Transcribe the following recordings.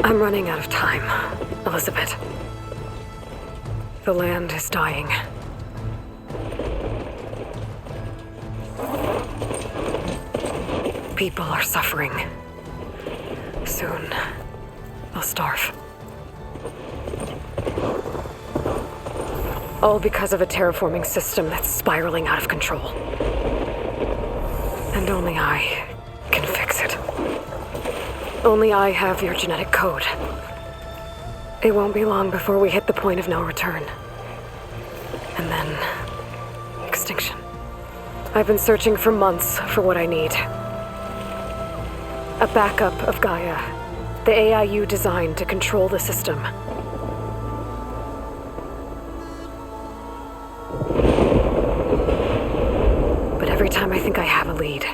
I'm running out of time, Elizabeth. The land is dying. People are suffering. Soon, they'll starve. All because of a terraforming system that's spiraling out of control. And only I can fix it. Only I have your genetic code. It won't be long before we hit the point of no return. And then... extinction. I've been searching for months for what I need. A backup of Gaia. The AI you designed to control the system. But every time I think I have a lead,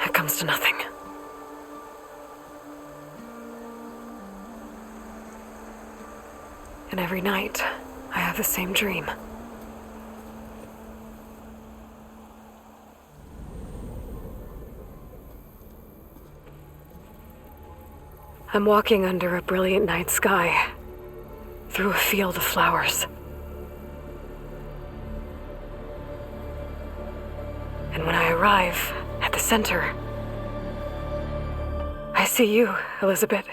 it comes to nothing. And every night, I have the same dream. I'm walking under a brilliant night sky, through a field of flowers. And when I arrive at the center, I see you, Elizabeth.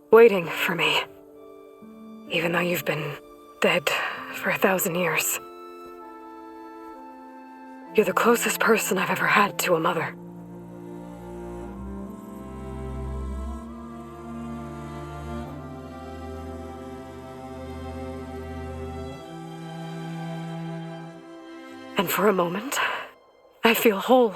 Waiting for me, even though you've been dead for 1,000 years. You're the closest person I've ever had to a mother. And for a moment, I feel whole.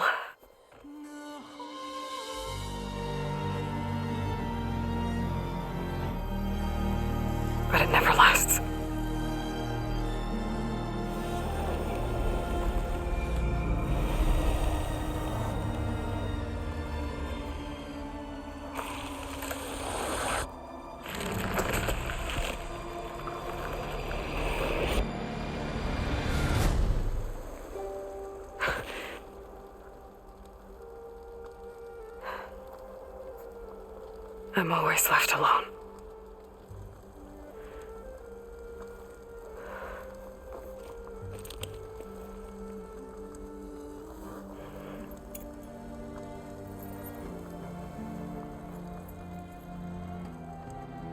But it never lasts. I'm always left alone.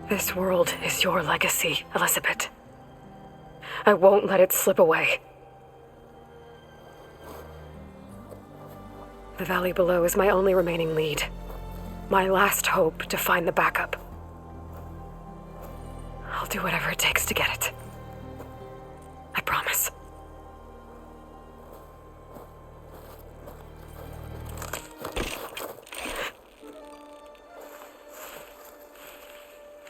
This world is your legacy, Elizabeth. I won't let it slip away. The valley below is my only remaining lead. My last hope to find the backup. I'll do whatever it takes to get it. I promise.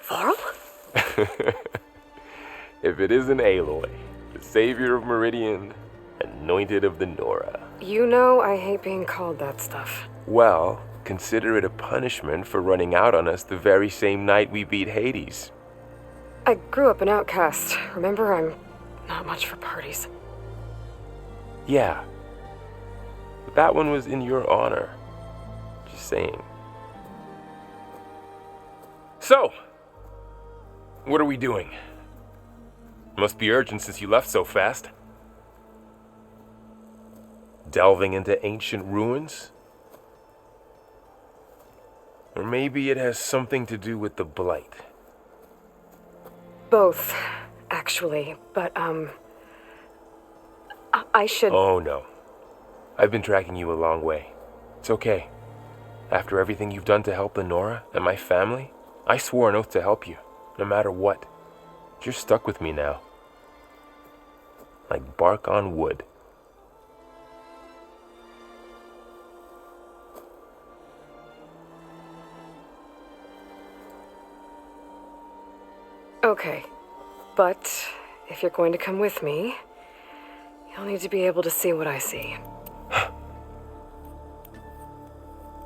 Varl? If it isn't Aloy, the savior of Meridian, anointed of the Nora. You know I hate being called that stuff. Well, consider it a punishment for running out on us the very same night we beat Hades. I grew up an outcast. Remember, I'm not much for parties. Yeah. But that one was in your honor. Just saying. So, what are we doing? Must be urgent since you left so fast. Delving into ancient ruins? Or maybe it has something to do with the Blight. Both, actually, but, I should... Oh, no. I've been tracking you a long way. It's okay. After everything you've done to help the Nora and my family, I swore an oath to help you, no matter what. You're stuck with me now. Like bark on wood. Okay, but if you're going to come with me, you'll need to be able to see what I see.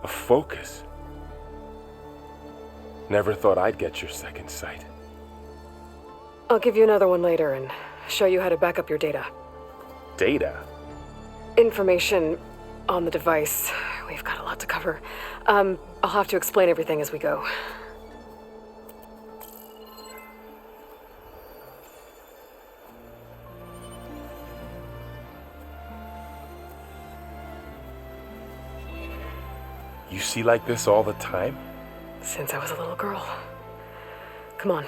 A focus? Never thought I'd get your second sight. I'll give you another one later and show you how to back up your data. Data? Information on the device we've got a lot to cover. I'll have to explain everything as we go. You see like this all the time? Since I was a little girl. Come on.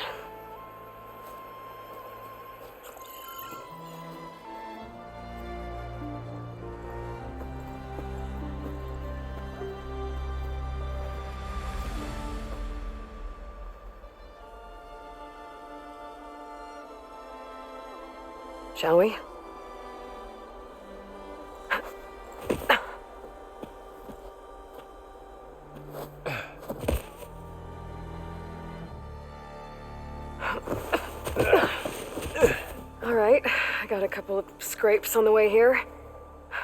Shall we? All right, I got a couple of scrapes on the way here.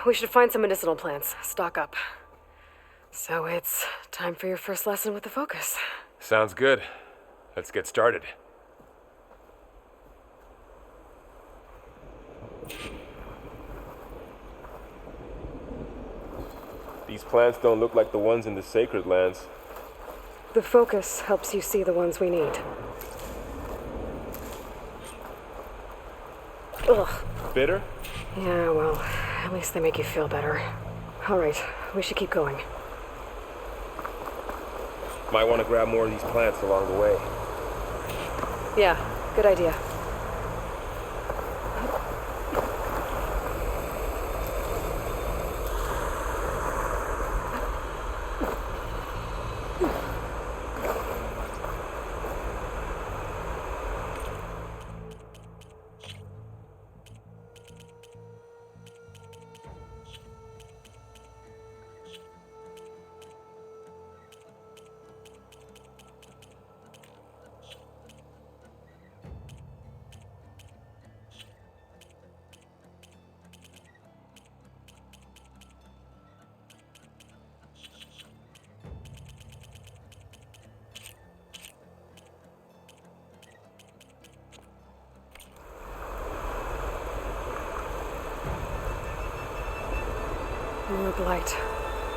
We should find some medicinal plants, stock up. So it's time for your first lesson with the focus. Sounds good. Let's get started. These plants don't look like the ones in the sacred lands. The focus helps you see the ones we need. Ugh. Bitter? Yeah, well, at least they make you feel better. All right, we should keep going. Might want to grab more of these plants along the way. Yeah, good idea. More blight.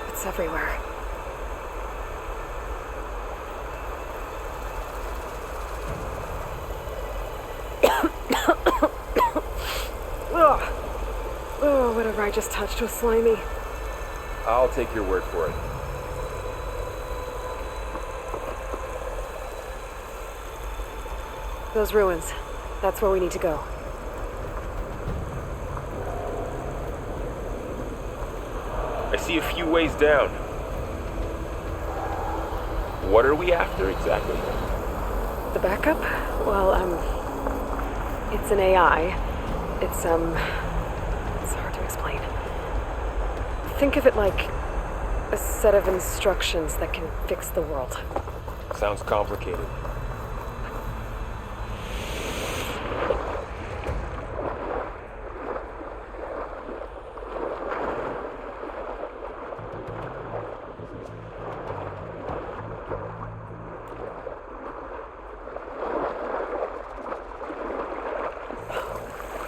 It's everywhere. Ugh. Oh, whatever I just touched was slimy. I'll take your word for it. Those ruins. That's where we need to go. I see a few ways down. What are we after exactly? The backup? Well, it's an AI. It's hard to explain. Think of it like a set of instructions that can fix the world. Sounds complicated.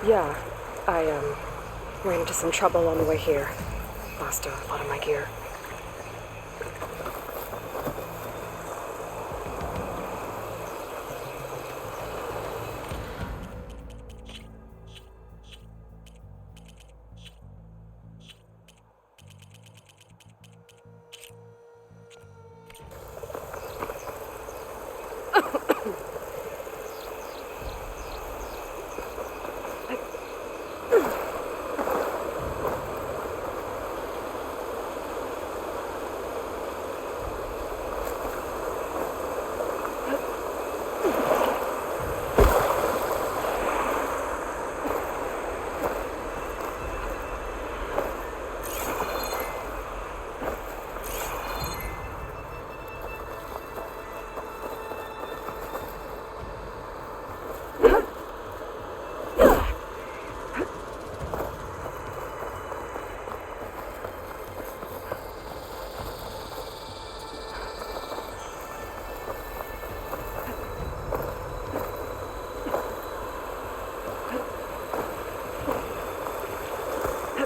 Yeah, I ran into some trouble on the way here. Lost a lot of my gear.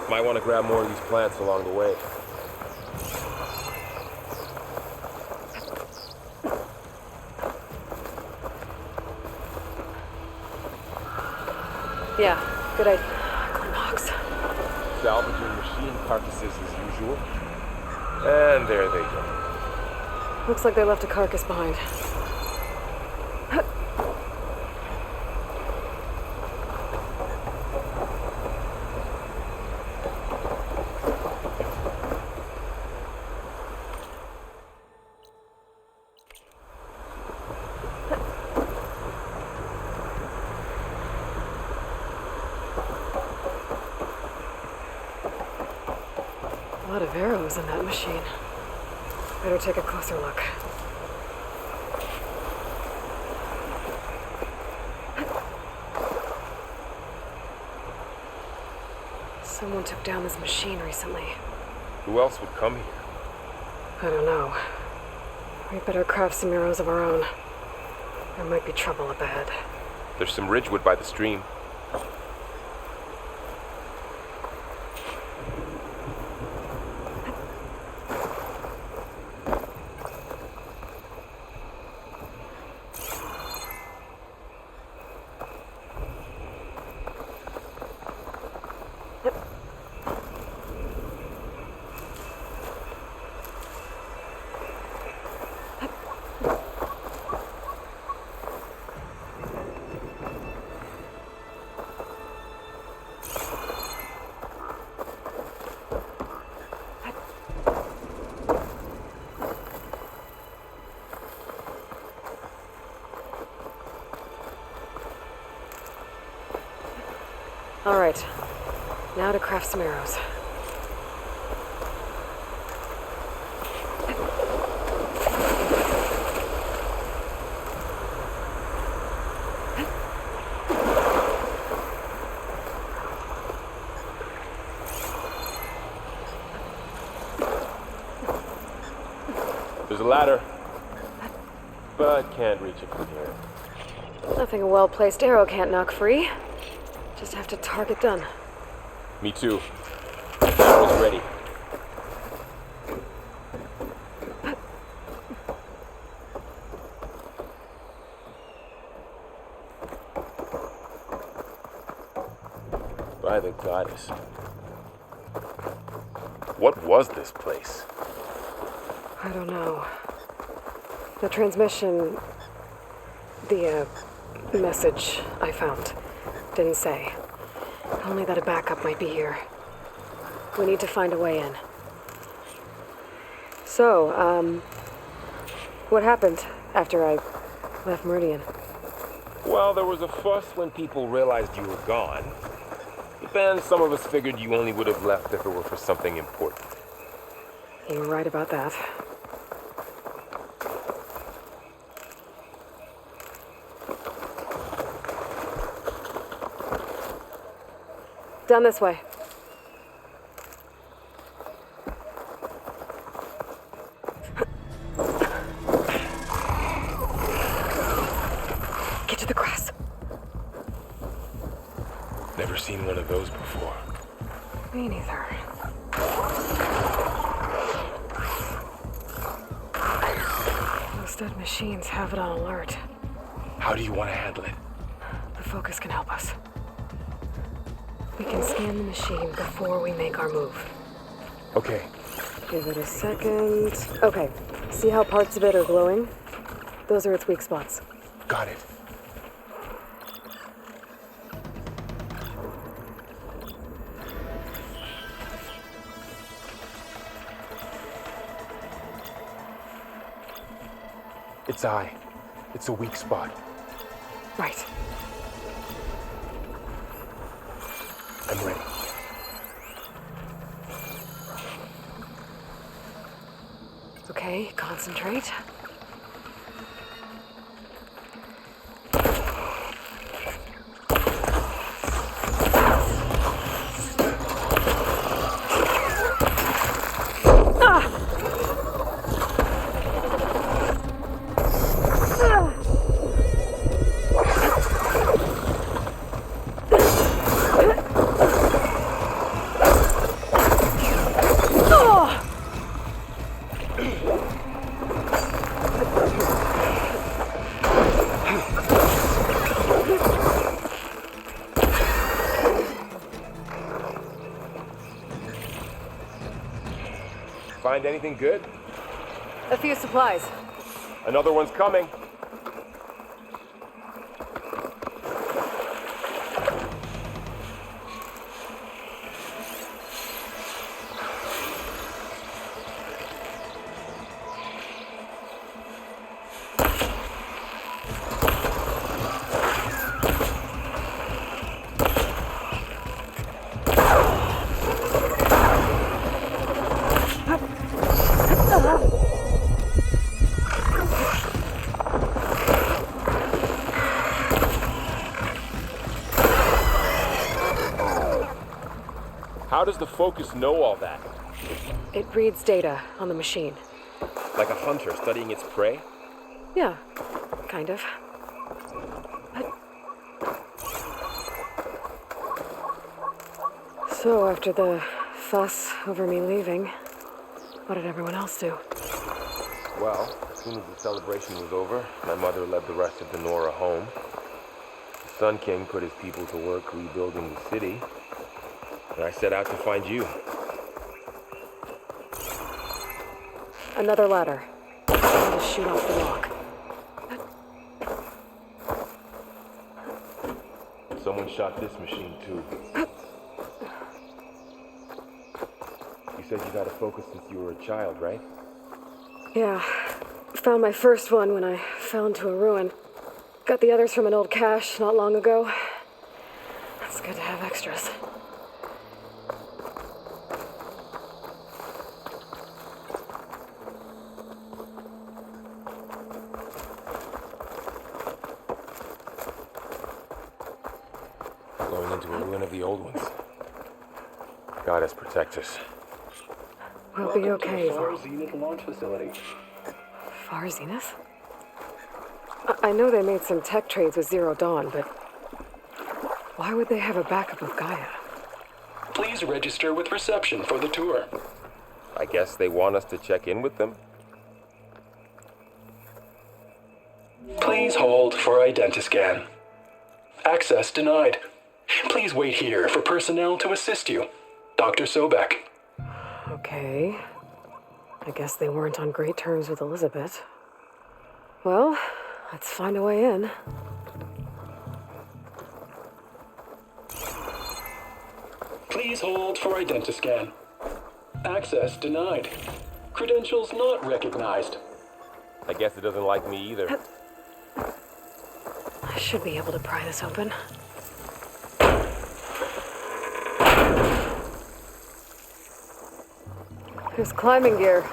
Might want to grab more of these plants along the way. Yeah, good idea. Knox. Salvaging machine carcasses as usual. And there they go. Looks like they left a carcass behind. A lot of arrows in that machine. Better take a closer look. Someone took down this machine recently. Who else would come here? I don't know. We better craft some arrows of our own. There might be trouble up ahead. There's some ridgewood by the stream. All right, now to craft some arrows. There's a ladder, but can't reach it from here. Nothing a well-placed arrow can't knock free. Just have to target done. Me too. Arrow's ready. By the goddess. What was this place? I don't know. The transmission... the, message I found didn't say. Only that a backup might be here. We need to find a way in. So, what happened after I left Meridian? Well, there was a fuss when people realized you were gone. But then some of us figured you only would have left if it were for something important. You were right about that. Down this way. Get to the grass. Never seen one of those before. Me neither. Those dead machines have it on alert. How do you want to handle it? The focus can help us. We can scan the machine before we make our move. Okay. Give it a second. Okay. See how parts of it are glowing? Those are its weak spots. Got it. Its eye. It's a weak spot. Right. I'm ready. Okay, concentrate. Find anything good? A few supplies. Another one's coming. How does the focus know all that? It reads data on the machine. Like a hunter studying its prey? Yeah, kind of. So, after the fuss over me leaving, what did everyone else do? Well, as soon as the celebration was over, my mother led the rest of the Nora home. The Sun King put his people to work rebuilding the city, and I set out to find you. Another ladder. Time to shoot off the lock. Someone shot this machine too. You said you got a focus since you were a child, right? Yeah. Found my first one when I fell into a ruin. Got the others from an old cache not long ago. It's good to have extras. Going into a ruin of the old ones. Goddess protect us. We'll be okay. Far Zenith launch facility. Far Zenith? I know they made some tech trades with Zero Dawn, but why would they have a backup of Gaia? Please register with reception for the tour. I guess they want us to check in with them. Please hold for identiscan. Access denied. Please wait here for personnel to assist you. Dr. Sobek. Okay. I guess they weren't on great terms with Elizabeth. Well, let's find a way in. Please hold for identiscan. Access denied. Credentials not recognized. I guess it doesn't like me either. I should be able to pry this open. There's climbing gear.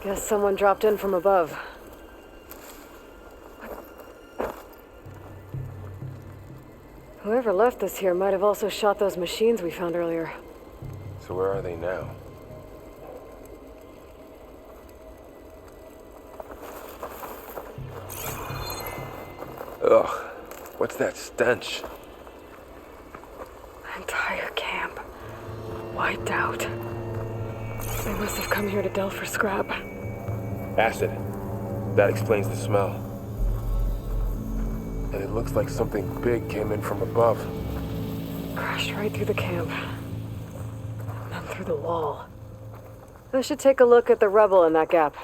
Guess someone dropped in from above. Whoever left this here might have also shot those machines we found earlier. So where are they now? Ugh, what's that stench? Entire camp. Wiped out. They must have come here to delve for scrap. Acid. That explains the smell. And it looks like something big came in from above. Crashed right through the camp. And then through the wall. I should take a look at the rubble in that gap.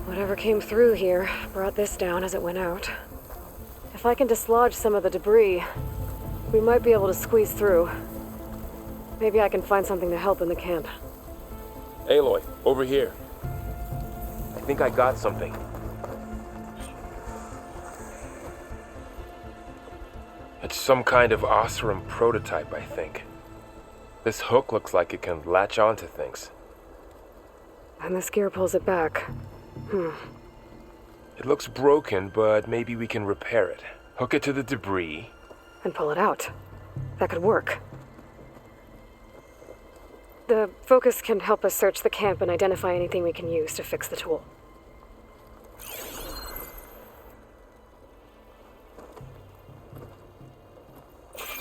Whatever came through here brought this down as it went out. If I can dislodge some of the debris, we might be able to squeeze through. Maybe I can find something to help in the camp. Aloy, over here. I think I got something. It's some kind of Osram prototype, I think. This hook looks like it can latch onto things. And this gear pulls it back. It looks broken, but maybe we can repair it. Hook it to the debris. And pull it out. That could work. The focus can help us search the camp and identify anything we can use to fix the tool.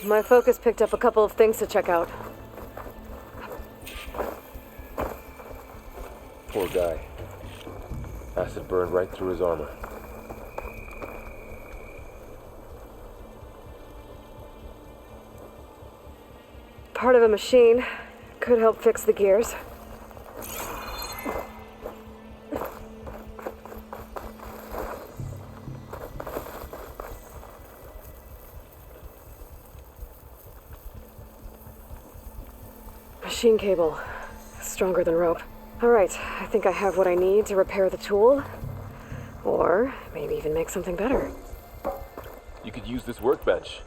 My focus picked up a couple of things to check out. Poor guy. Acid burned right through his armor. Part of a machine. Could help fix the gears. Machine cable. Stronger than rope. Alright, I think I have what I need to repair the tool. Or maybe even make something better. You could use this workbench.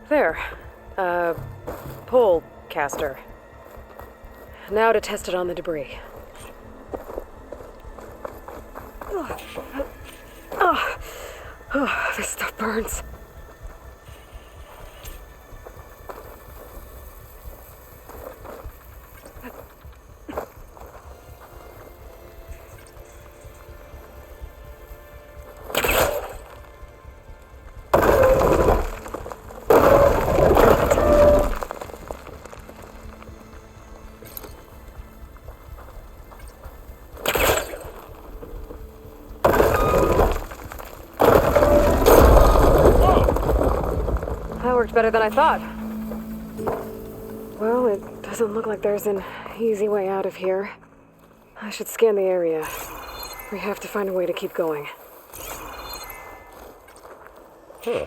There. Pole caster. Now to test it on the debris. Oh, this stuff burns. Better than I thought. Well, it doesn't look like there's an easy way out of here. I should scan the area. We have to find a way to keep going. Huh.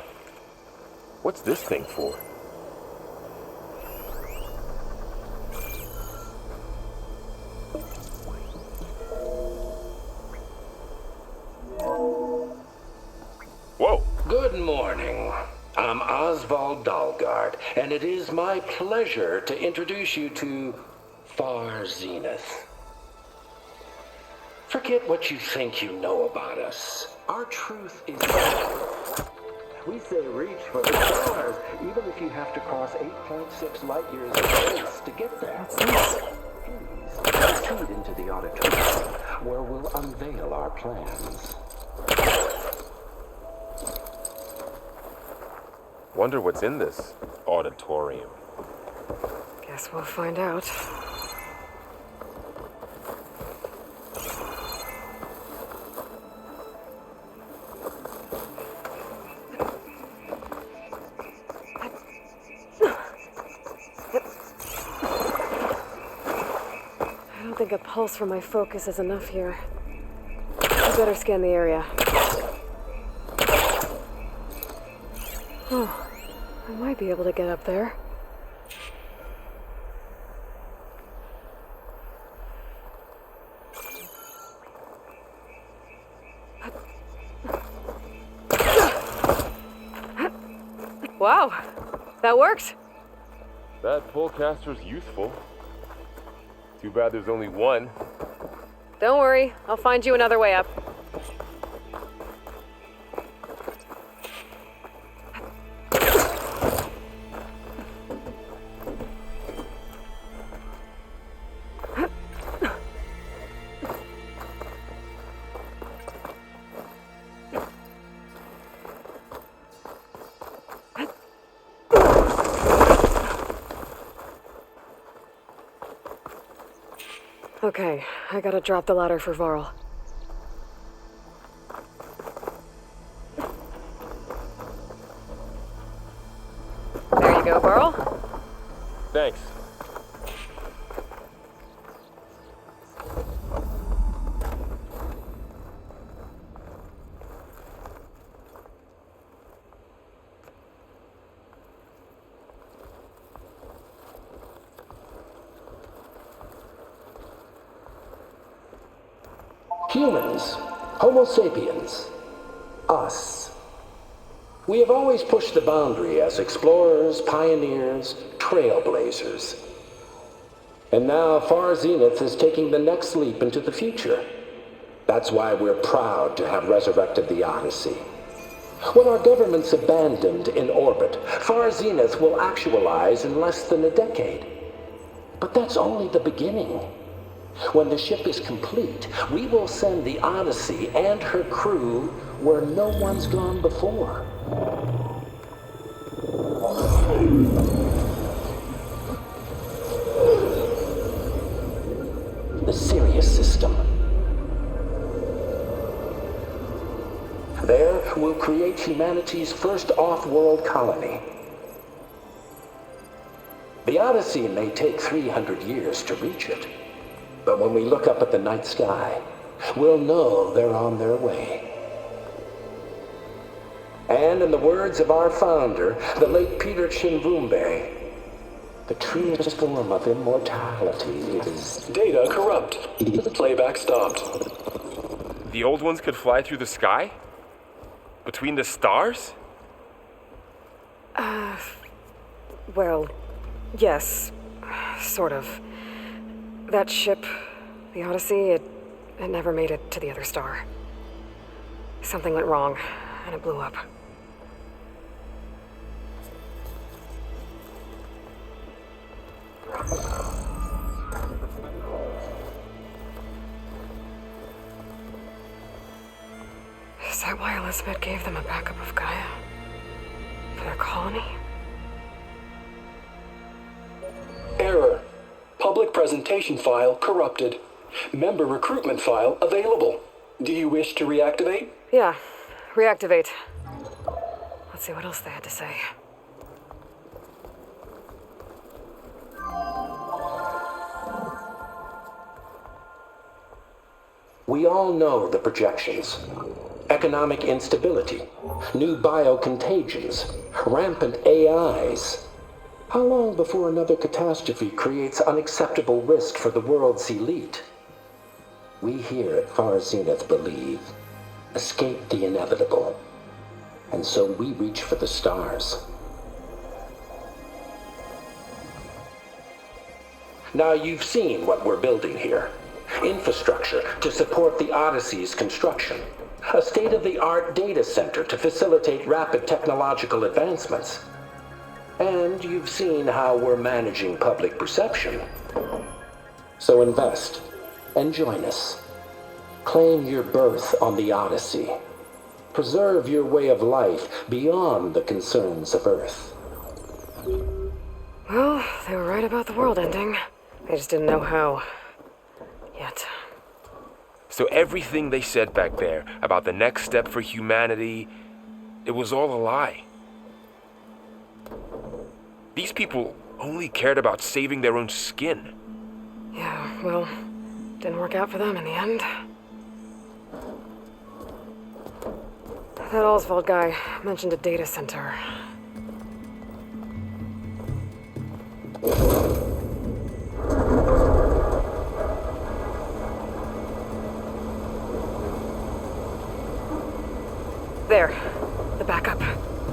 What's this thing for? Whoa! Good morning. I'm Oswald Dalgard, and it is my pleasure to introduce you to Far Zenith. Forget what you think you know about us. Our truth is we say reach for the stars, even if you have to cross 8.6 light years of space to get there. Please, proceed into the auditorium, where we'll unveil our plans. Wonder what's in this auditorium. Guess we'll find out. I don't think a pulse from my focus is enough here. I better scan the area. Oh. I might be able to get up there. Wow, that worked. That pullcaster's useful. Too bad there's only one. Don't worry, I'll find you another way up. Okay, I gotta drop the ladder for Varl. There you go, Varl. Thanks. Humans, Homo sapiens, us. We have always pushed the boundary as explorers, pioneers, trailblazers. And now Far Zenith is taking the next leap into the future. That's why we're proud to have resurrected the Odyssey. When our government's abandoned in orbit, Far Zenith will actualize in less than a decade. But that's only the beginning. When the ship is complete, we will send the Odyssey and her crew where no one's gone before. The Sirius system. There, we'll create humanity's first off-world colony. The Odyssey may take 300 years to reach it, but when we look up at the night sky, we'll know they're on their way. And in the words of our founder, the late Peter Chinvumbe, the truest form of immortality is... Data corrupt. Playback stopped. The old ones could fly through the sky? Between the stars? Well, yes. Sort of. That ship, the Odyssey, it never made it to the other star. Something went wrong, and it blew up. Is that why Elizabeth gave them a backup of Gaia? For their colony? Error. Public presentation file corrupted. Member recruitment file available. Do you wish to reactivate? Yeah, reactivate. Let's see what else they had to say. We all know the projections. Economic instability, new biocontagions, rampant AIs. How long before another catastrophe creates unacceptable risk for the world's elite? We here at Far Zenith believe, escape the inevitable. And so we reach for the stars. Now you've seen what we're building here. Infrastructure to support the Odyssey's construction. A state-of-the-art data center to facilitate rapid technological advancements. And you've seen how we're managing public perception. So invest and join us. Claim your berth on the Odyssey. Preserve your way of life beyond the concerns of Earth. Well, they were right about the world ending. They just didn't know how. Yet. So everything they said back there about the next step for humanity, it was all a lie. These people only cared about saving their own skin. Yeah, well, didn't work out for them in the end. That Oswald guy mentioned a data center. There. The backup.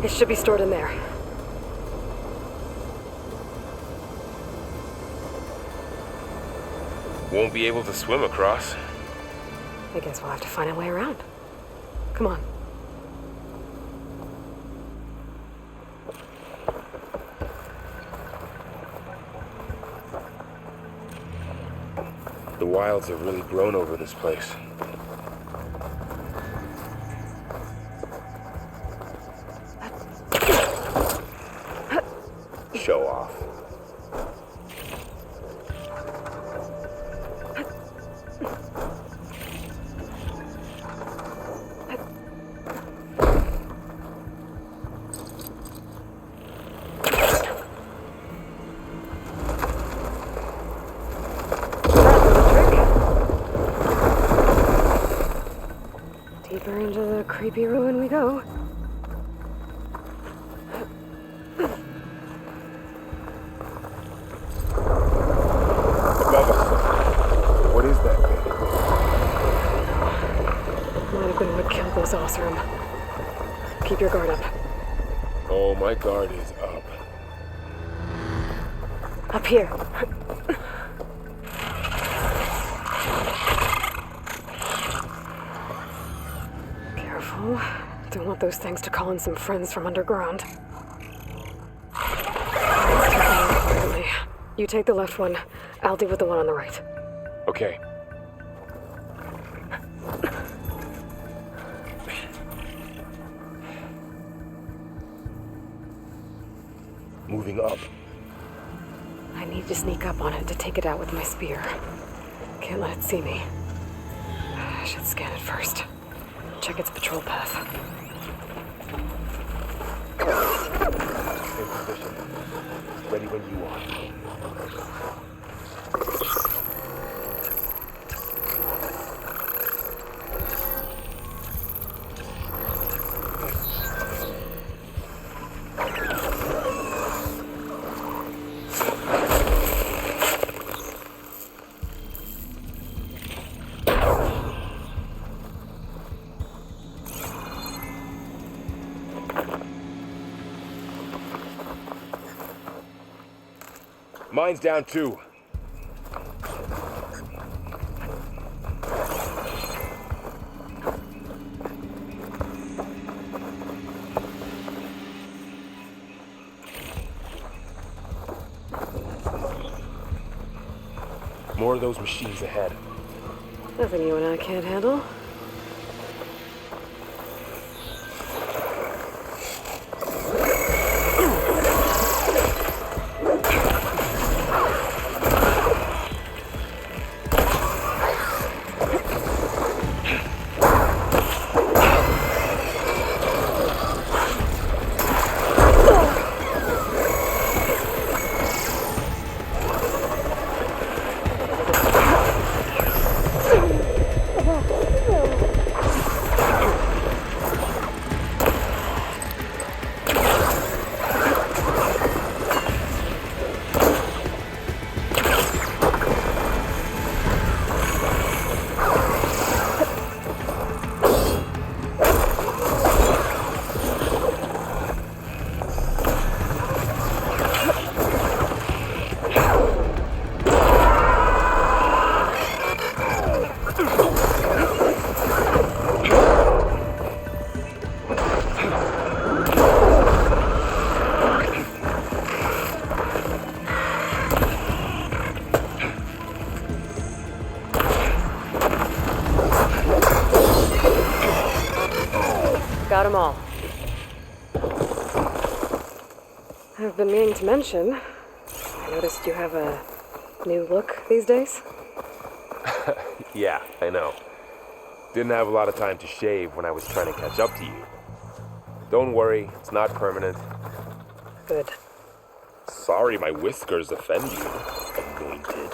It should be stored in there. Won't be able to swim across. I guess we'll have to find a way around. Come on. The wilds have really grown over this place. Show off. Deeper into the creepy ruin we go. What is that thing? Might have been what killed those Osram. Keep your guard up. Oh, my guard is up. Up here. Careful. Don't want those things to call in some friends from underground. You take the left one. I'll deal with the one on the right. Okay. Moving up. I need to sneak up on it to take it out with my spear. Can't let it see me. I should scan it first. Check its patrol path. In position. Ready when you are. Mine's down too. More of those machines ahead. Nothing you and I can't handle. Got them all. I've been meaning to mention, I noticed you have a new look these days. Yeah, I know. Didn't have a lot of time to shave when I was trying to catch up to you. Don't worry, it's not permanent. Good. Sorry my whiskers offend you, anointed.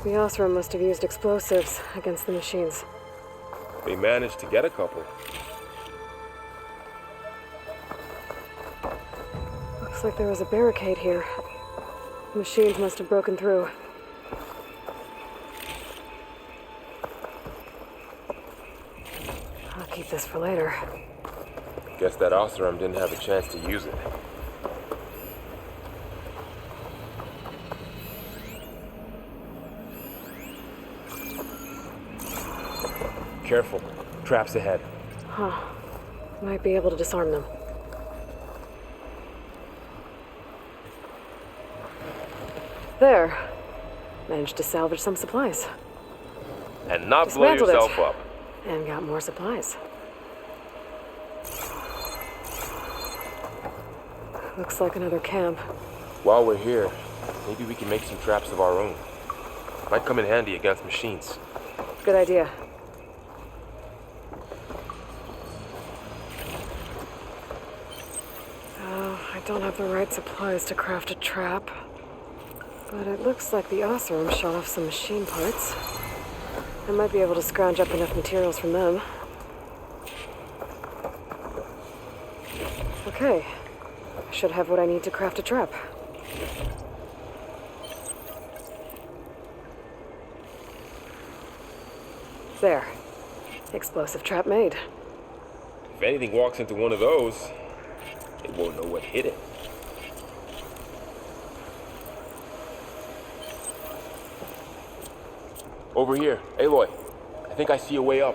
The Osram must have used explosives against the machines. We managed to get a couple. Looks like there was a barricade here. The machines must have broken through. I'll keep this for later. Guess that Osram didn't have a chance to use it. Careful. Traps ahead. Huh. Might be able to disarm them. There. Managed to salvage some supplies. And not blow Dismantled it. yourself up. And got more supplies. Looks like another camp. While we're here, maybe we can make some traps of our own. Might come in handy against machines. Good idea. I don't have the right supplies to craft a trap. But it looks like the Oseram shot off some machine parts. I might be able to scrounge up enough materials from them. Okay. I should have what I need to craft a trap. There. Explosive trap made. If anything walks into one of those, it won't know what hit it. Over here, Aloy. I think I see a way up.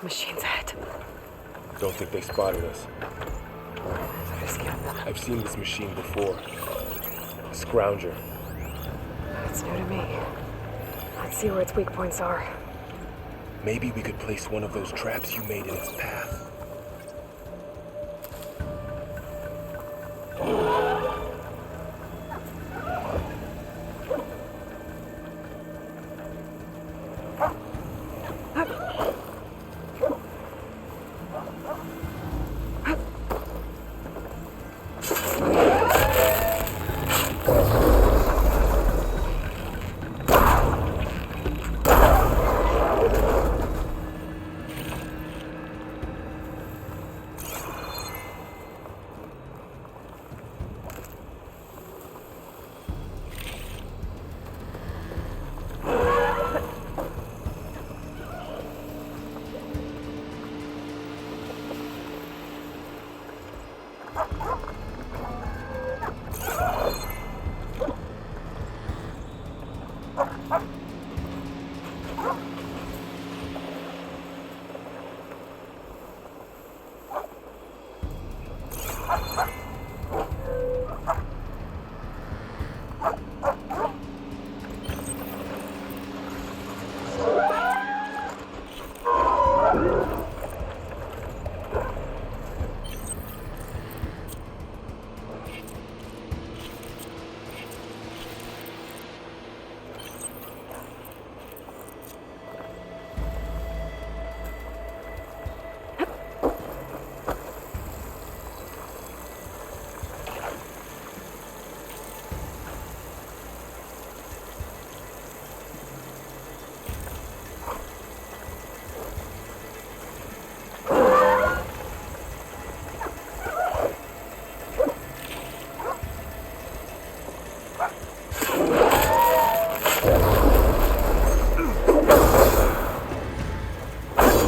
Machines ahead. Don't think they spotted us. Better scan them. I've seen this machine before. Scrounger. It's new to me. Let's see where its weak points are. Maybe we could place one of those traps you made in its path.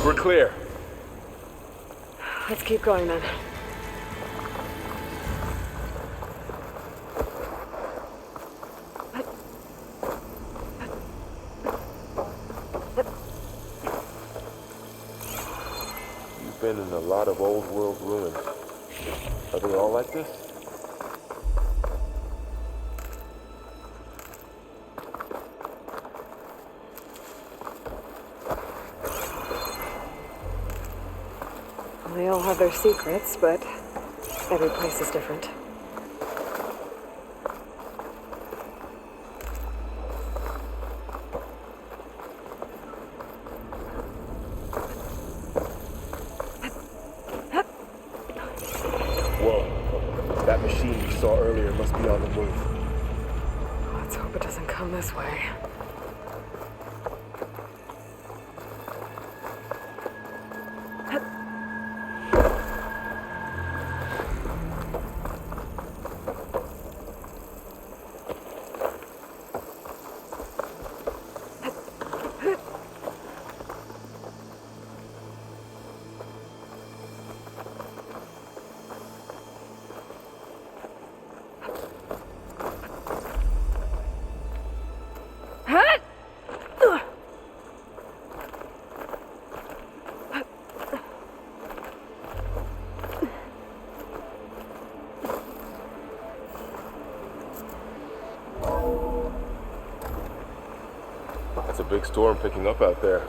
We're clear. Let's keep going then. You've been in a lot of old world ruins. Are they all like this? They all have their secrets, but every place is different. Whoa. That machine we saw earlier must be on the move. Let's hope it doesn't come this way. big storm picking up out there.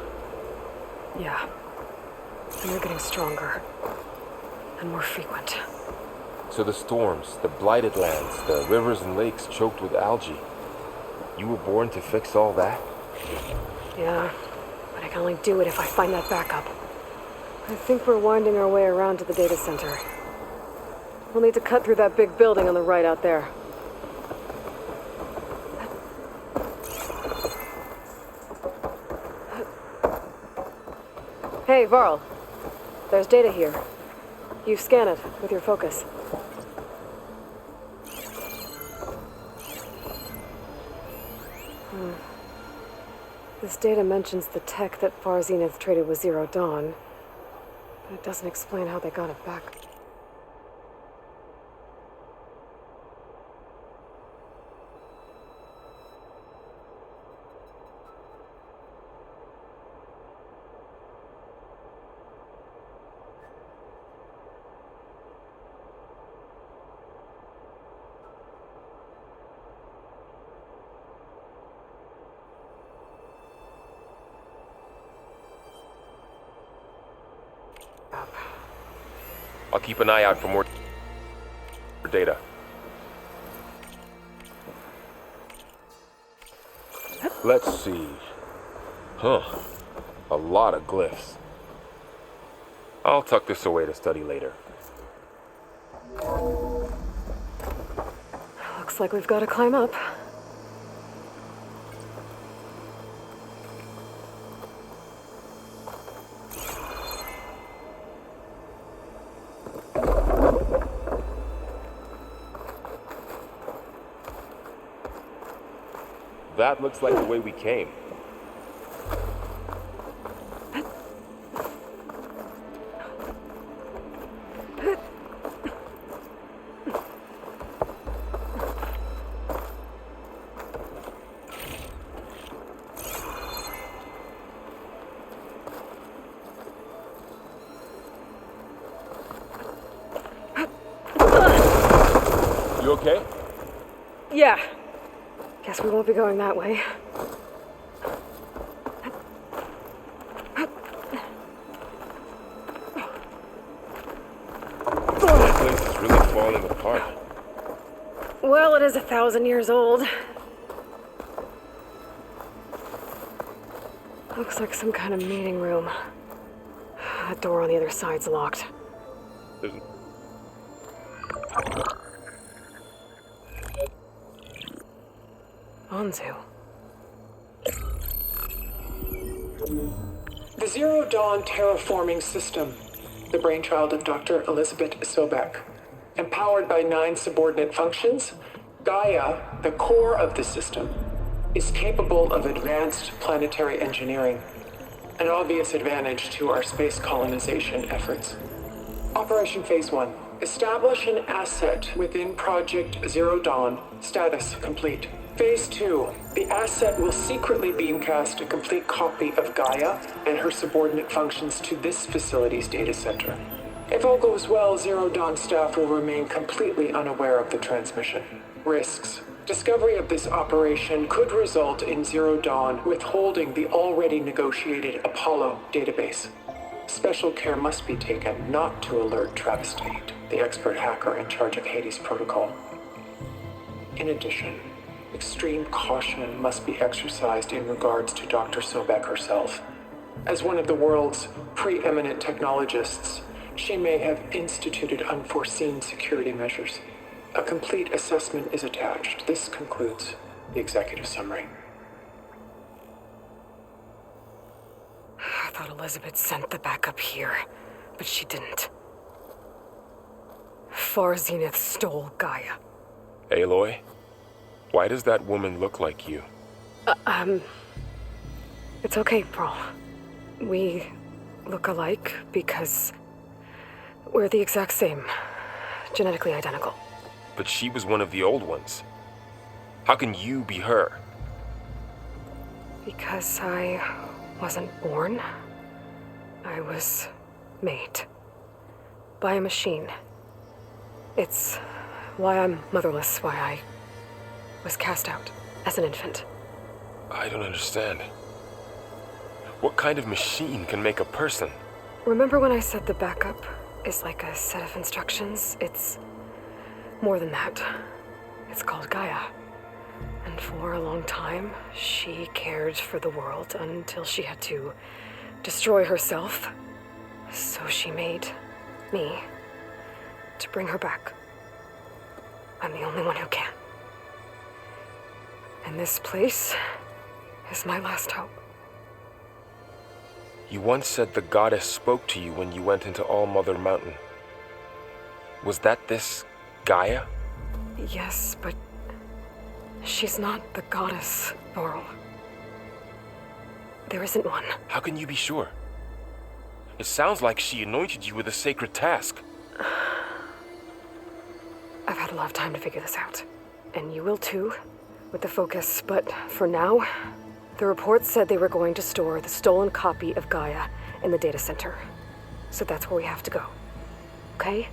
Yeah. And they're getting stronger. And more frequent. So the storms, the blighted lands, the rivers and lakes choked with algae. You were born to fix all that? Yeah. But I can only do it if I find that backup. I think we're winding our way around to the data center. We'll need to cut through that big building on the right out there. Hey, Varl. There's data here. You scan it with your focus. This data mentions the tech that Far Zenith traded with Zero Dawn, but it doesn't explain how they got it back. I'll keep an eye out for more data. Let's see. Huh. A lot of glyphs. I'll tuck this away to study later. Looks like we've got to climb up. That looks like the way we came. You okay? Yeah. Guess we won't be going that way. This place is really falling apart. Well, it is 1,000 years old. Looks like some kind of meeting room. That door on the other side's locked. There's... Anzu. The Zero Dawn terraforming system, the brainchild of Dr. Elizabeth Sobek. Empowered by 9 subordinate functions, Gaia, the core of the system, is capable of advanced planetary engineering, an obvious advantage to our space colonization efforts. Operation Phase 1. Establish an asset within Project Zero Dawn. Status complete. Phase 2. The asset will secretly beamcast a complete copy of Gaia and her subordinate functions to this facility's data center. If all goes well, Zero Dawn staff will remain completely unaware of the transmission. Risks. Discovery of this operation could result in Zero Dawn withholding the already negotiated Apollo database. Special care must be taken not to alert Travis Tate, the expert hacker in charge of Hades Protocol. In addition, extreme caution must be exercised in regards to Dr. Sobek herself. As one of the world's preeminent technologists, she may have instituted unforeseen security measures. A complete assessment is attached. This concludes the executive summary. I thought Elizabeth sent the backup here, but she didn't. Far Zenith stole Gaia. Aloy? Why does that woman look like you? It's okay, Pearl. We look alike because we're the exact same. Genetically identical. But she was one of the old ones. How can you be her? Because I wasn't born. I was made. By a machine. It's why I'm motherless, why I was cast out as an infant. I don't understand. What kind of machine can make a person? Remember when I said the backup is like a set of instructions? It's more than that. It's called Gaia. And for a long time, she cared for the world until she had to destroy herself. So she made me to bring her back. I'm the only one who can. And this place is my last hope. You once said the goddess spoke to you when you went into All-Mother Mountain. Was that this Gaia? Yes, but she's not the goddess, Laurel. There isn't one. How can you be sure? It sounds like she anointed you with a sacred task. I've had a lot of time to figure this out. And you will too, with the focus. But for now, the report said they were going to store the stolen copy of Gaia in the data center. So that's where we have to go. Okay?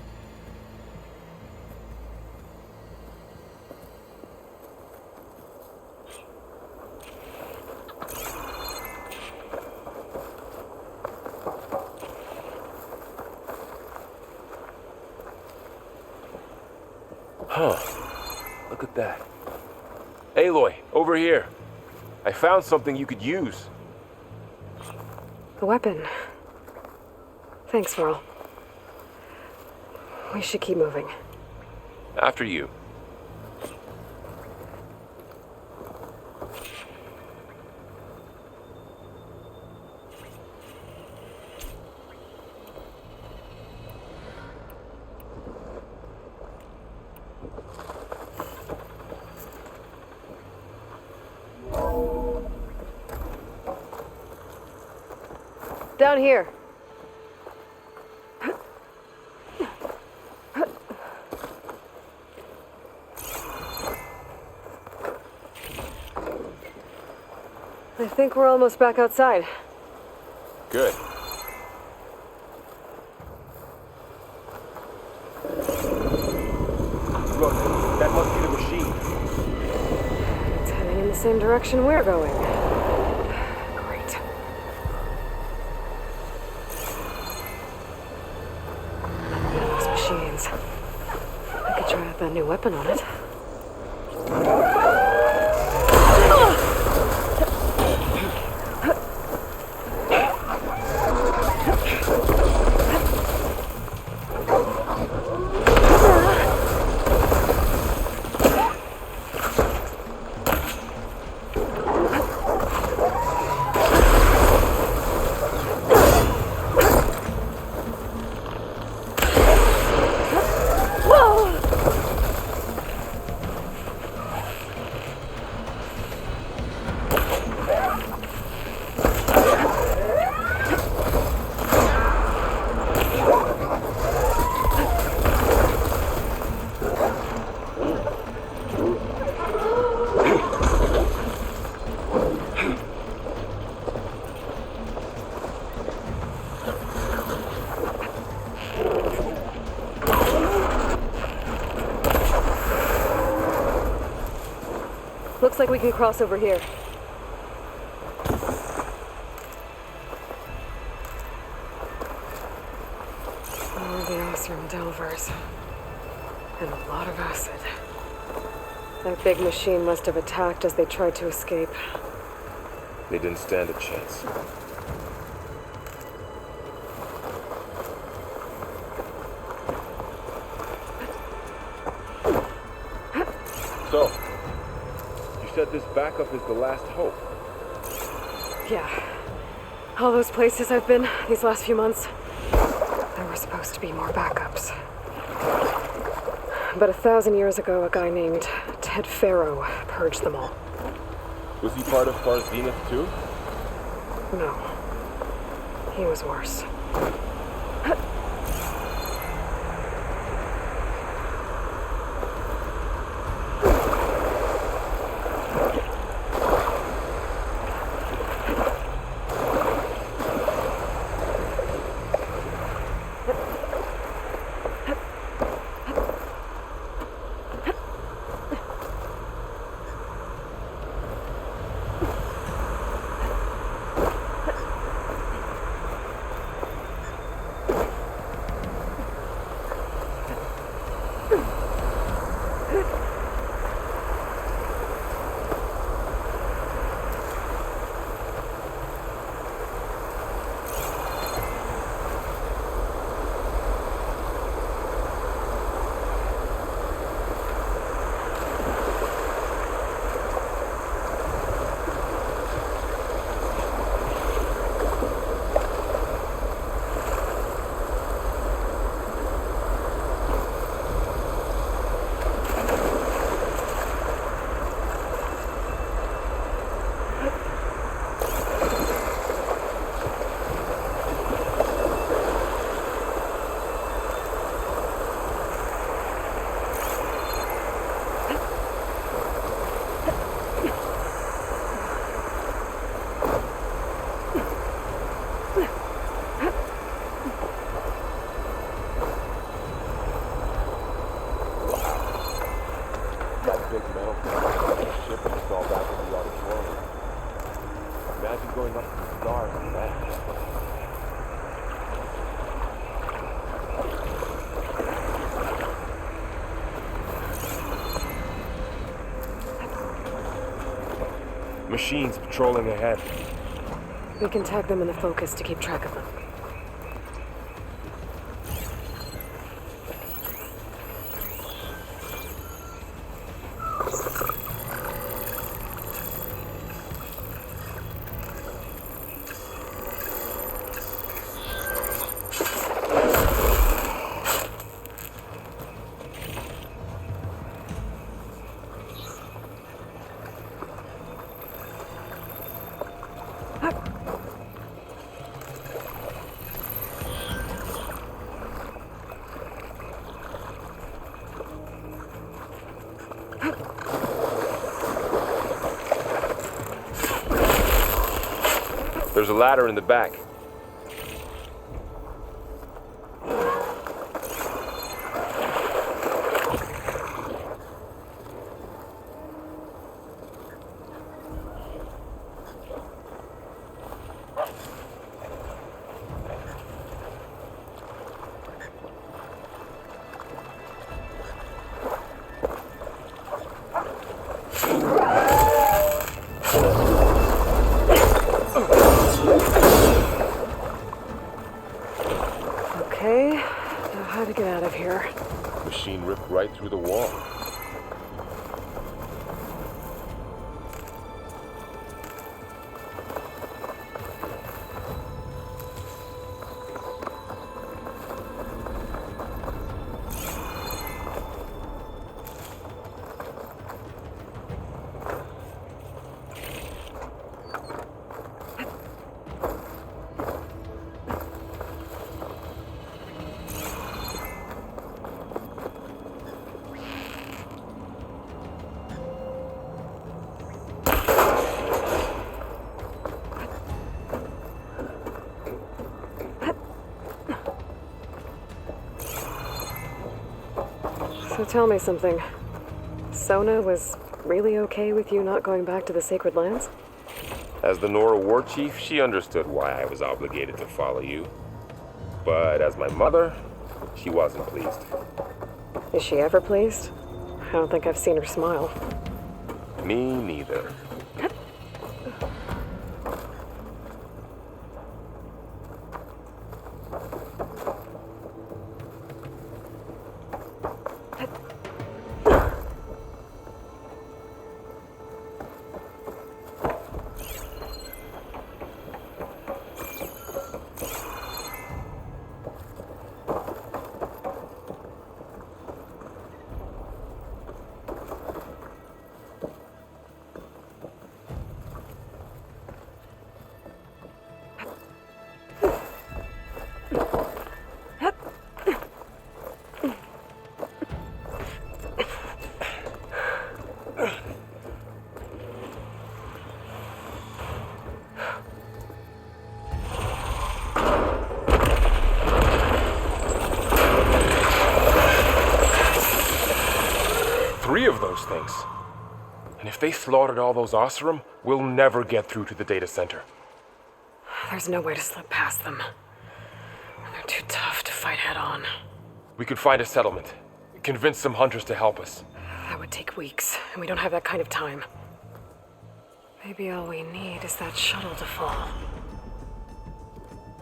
Huh. Look at that. Aloy, over here. I found something you could use. A weapon. Thanks, Laurel. We should keep moving. After you. Down here. I think we're almost back outside. Good. Look, that must be the machine. It's heading in the same direction we're going. Great. These machines. I could try out that new weapon on it. Looks like we can cross over here. More of the Osram Delvers. And a lot of acid. That big machine must have attacked as they tried to escape. They didn't stand a chance. So, you said this backup is the last hope. Yeah. All those places I've been these last few months, there were supposed to be more backups. But 1,000 years ago, a guy named Ted Farrow purged them all. Was he part of Far's Zenith too? No. He was worse. Machines patrolling ahead. We can tag them in the focus to keep track of them. There's a ladder in the back. Okay, now how to get out of here? Machine ripped right through the wall. So tell me something. Sona was really okay with you not going back to the Sacred Lands? As the Nora war chief, she understood why I was obligated to follow you. But as my mother, she wasn't pleased. Is she ever pleased? I don't think I've seen her smile. Me neither. Three of those things. And if they slaughtered all those Oseram, we'll never get through to the data center. There's no way to slip past them. They're too tough to fight head on. We could find a settlement. Convince some hunters to help us. That would take weeks, and we don't have that kind of time. Maybe all we need is that shuttle to fall.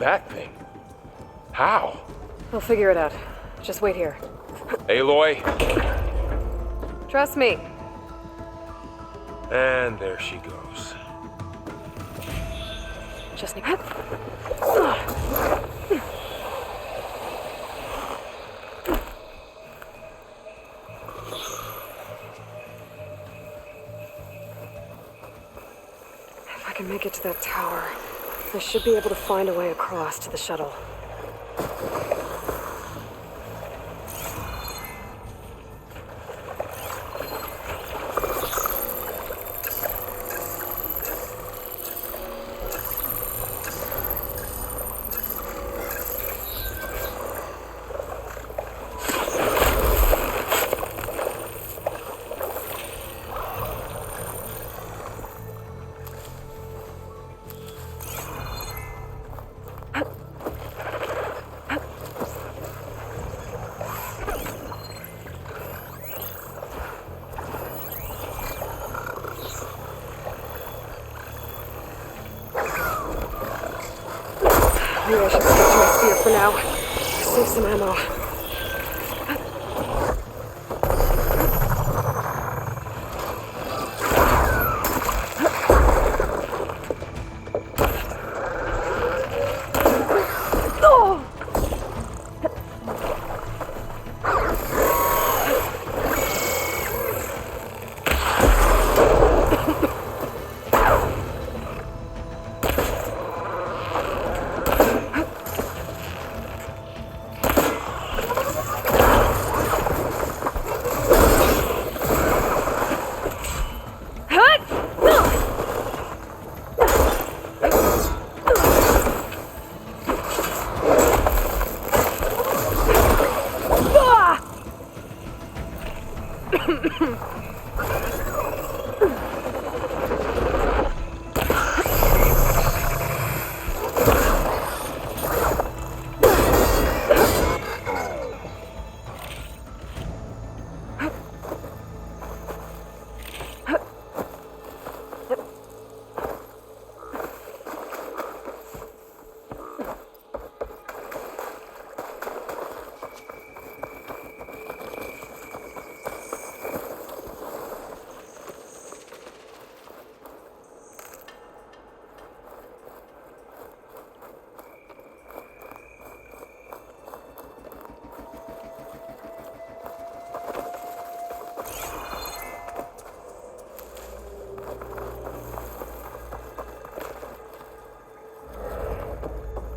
That thing? How? We'll figure it out. Just wait here. Aloy. Trust me. And there she goes. Just need... If I can make it to that tower, I should be able to find a way across to the shuttle. Maybe I should stick to my spear for now. Save some ammo.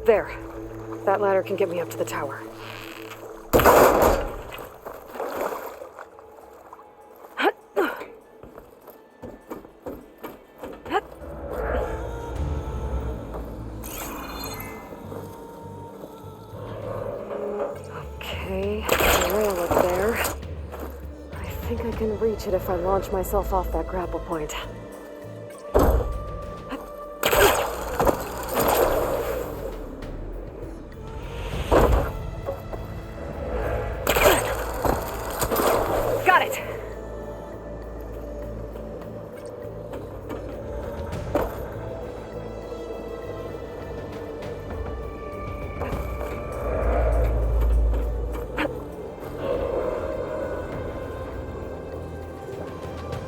There. That ladder can get me up to the tower. Okay, the rail up there. I think I can reach it if I launch myself off that grapple point. Got it!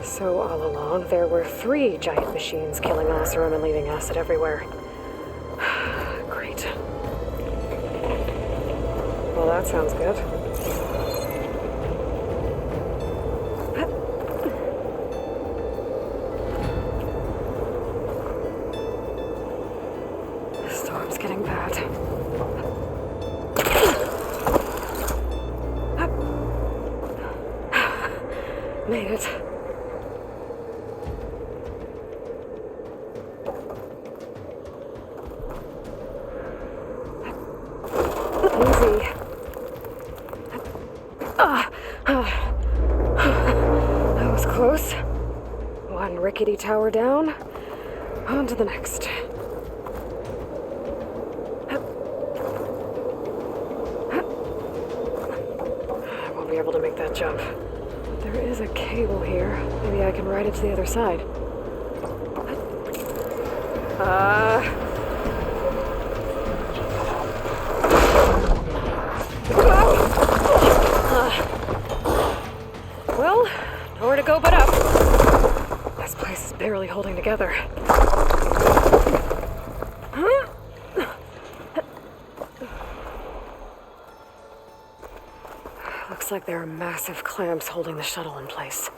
So all along, there were 3 giant machines killing Oseram and leaving acid everywhere. Great. Well, that sounds good. The storm's getting bad. Made it. Easy. That was close. One rickety tower down. On to the next. I won't be able to make that jump. There is a cable here. Maybe I can ride it to the other side. Well, nowhere to go but up. This place is barely holding together. Looks like there are massive clamps holding the shuttle in place.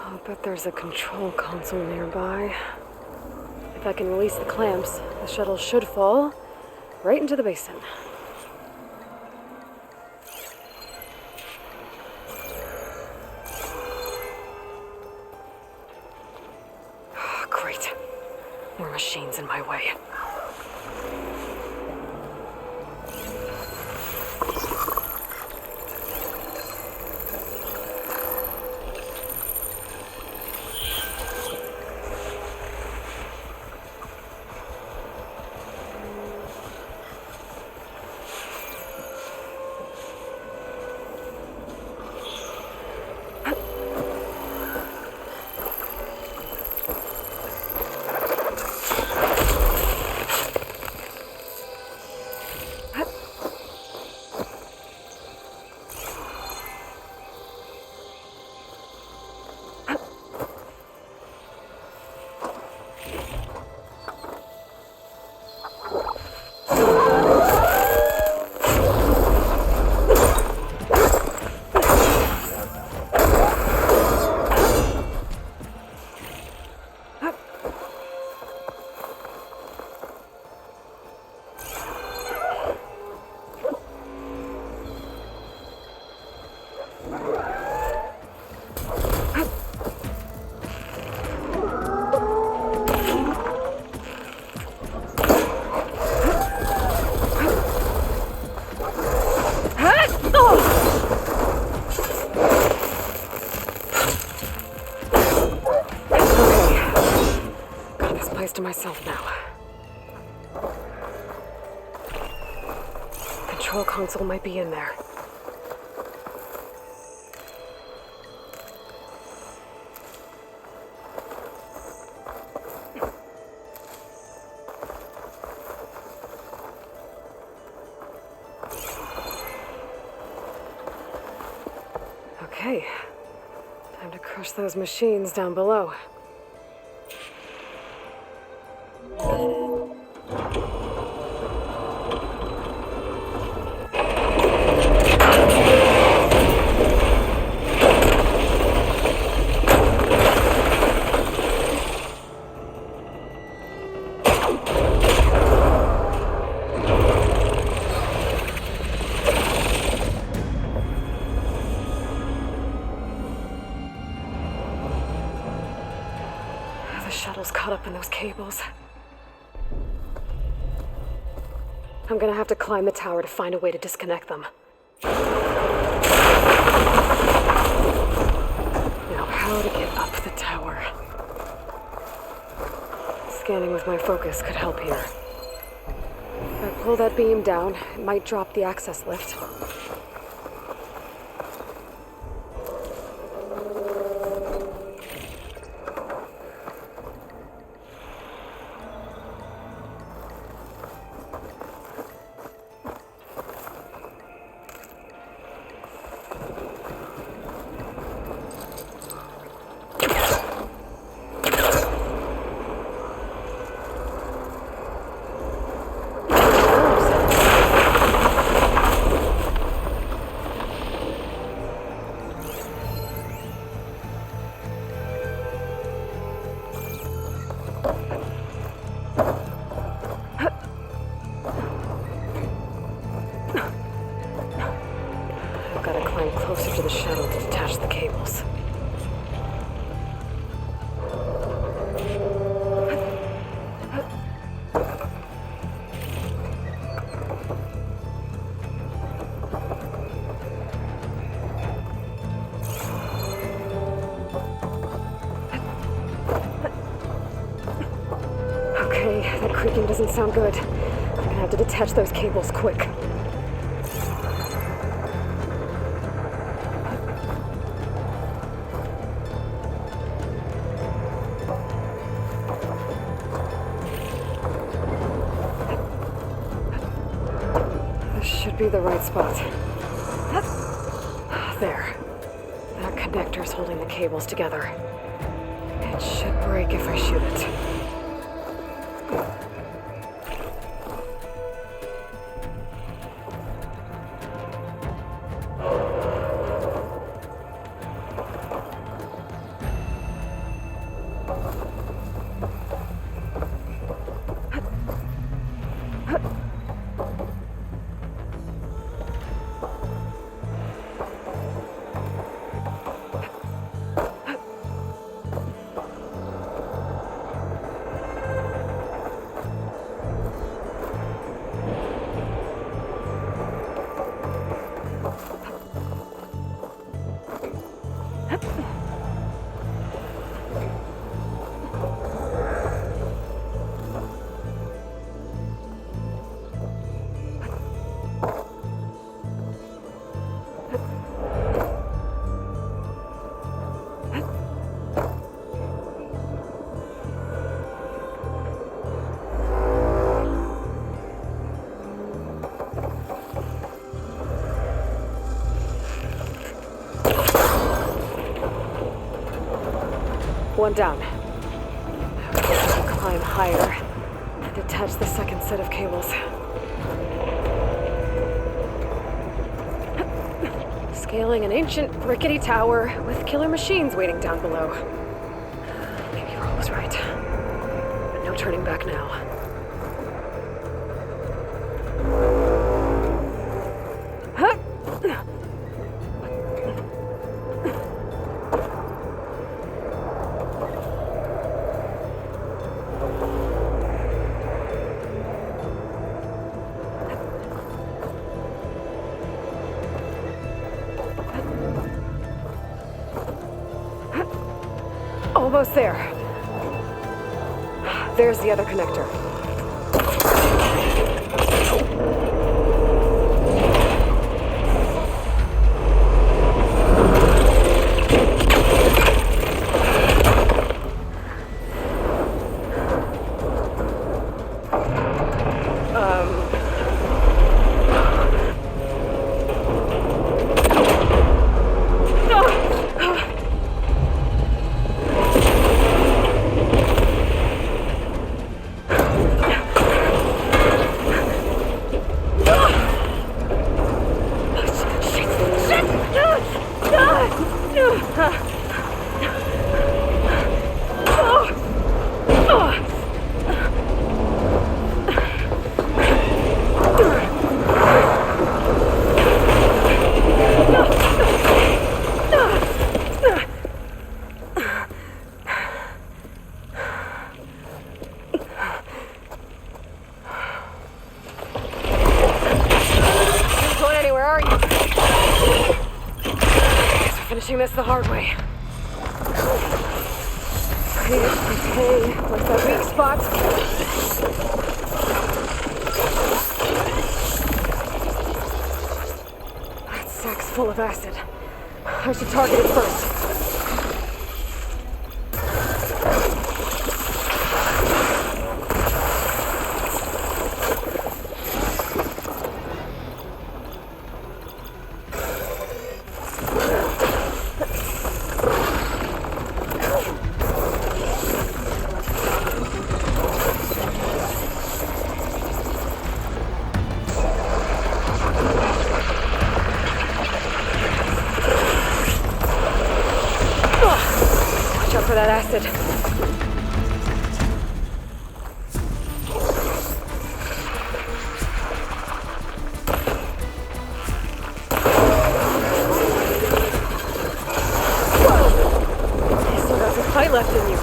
I'll bet there's a control console nearby. If I can release the clamps, the shuttle should fall right into the basin. Great. More machines in my way. control console might be in there. Okay. Time to crush those machines down below. The shuttle's caught up in those cables. I'm gonna have to climb the tower to find a way to disconnect them. Now, how to get up the tower? Scanning with my focus could help here. If I pull that beam down, it might drop the access lift. Closer to the shuttle to detach the cables. Okay, that creaking doesn't sound good. I'm gonna have to detach those cables quick. Should be the right spot. There. That connector's holding the cables together. It should break if I shoot it. One down. I can climb higher and detach the second set of cables. Scaling an ancient rickety tower with killer machines waiting down below. Maybe Roll was right. But no turning back now. Almost there. There's the other connector. finishing this the hard way. Okay, what's that weak spot? That sack's full of acid. I should target it first. For that acid. Whoa! You still got some fight left in you.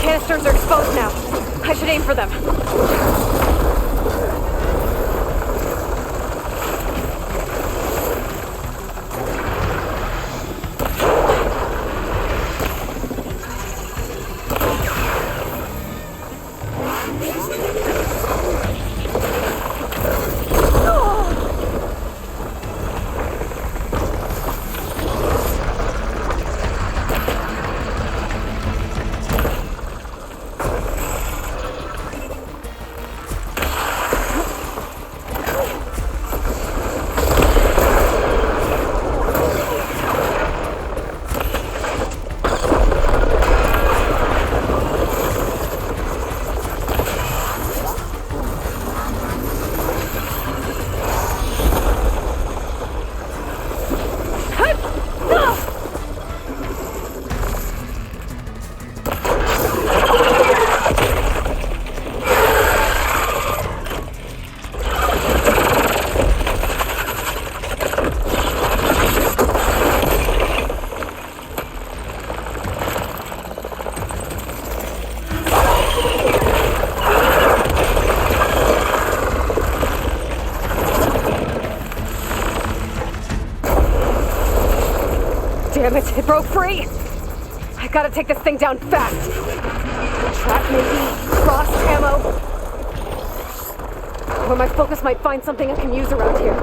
Canisters are exposed now. I should aim for them. Damn it, it broke free! I gotta take this thing down fast! Trap maybe? Cross ammo? Where my focus might find something I can use around here.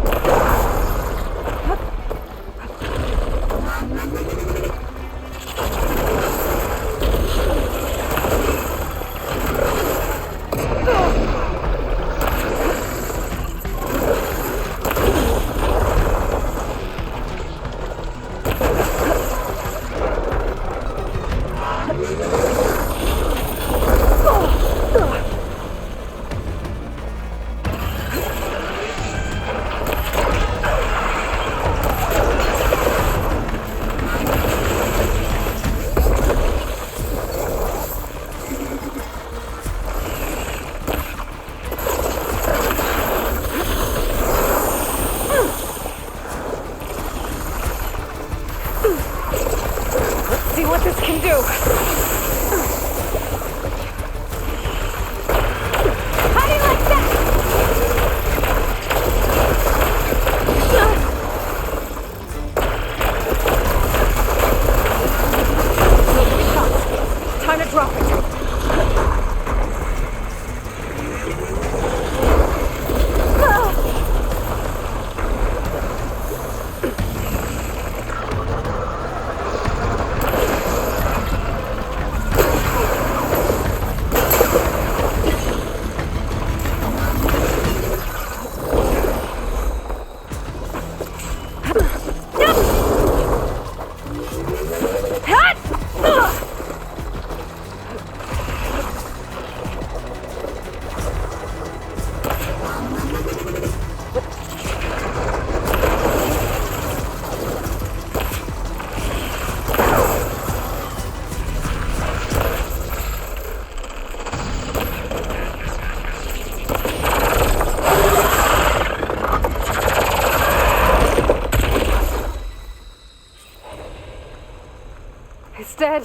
It's dead.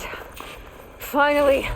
Finally.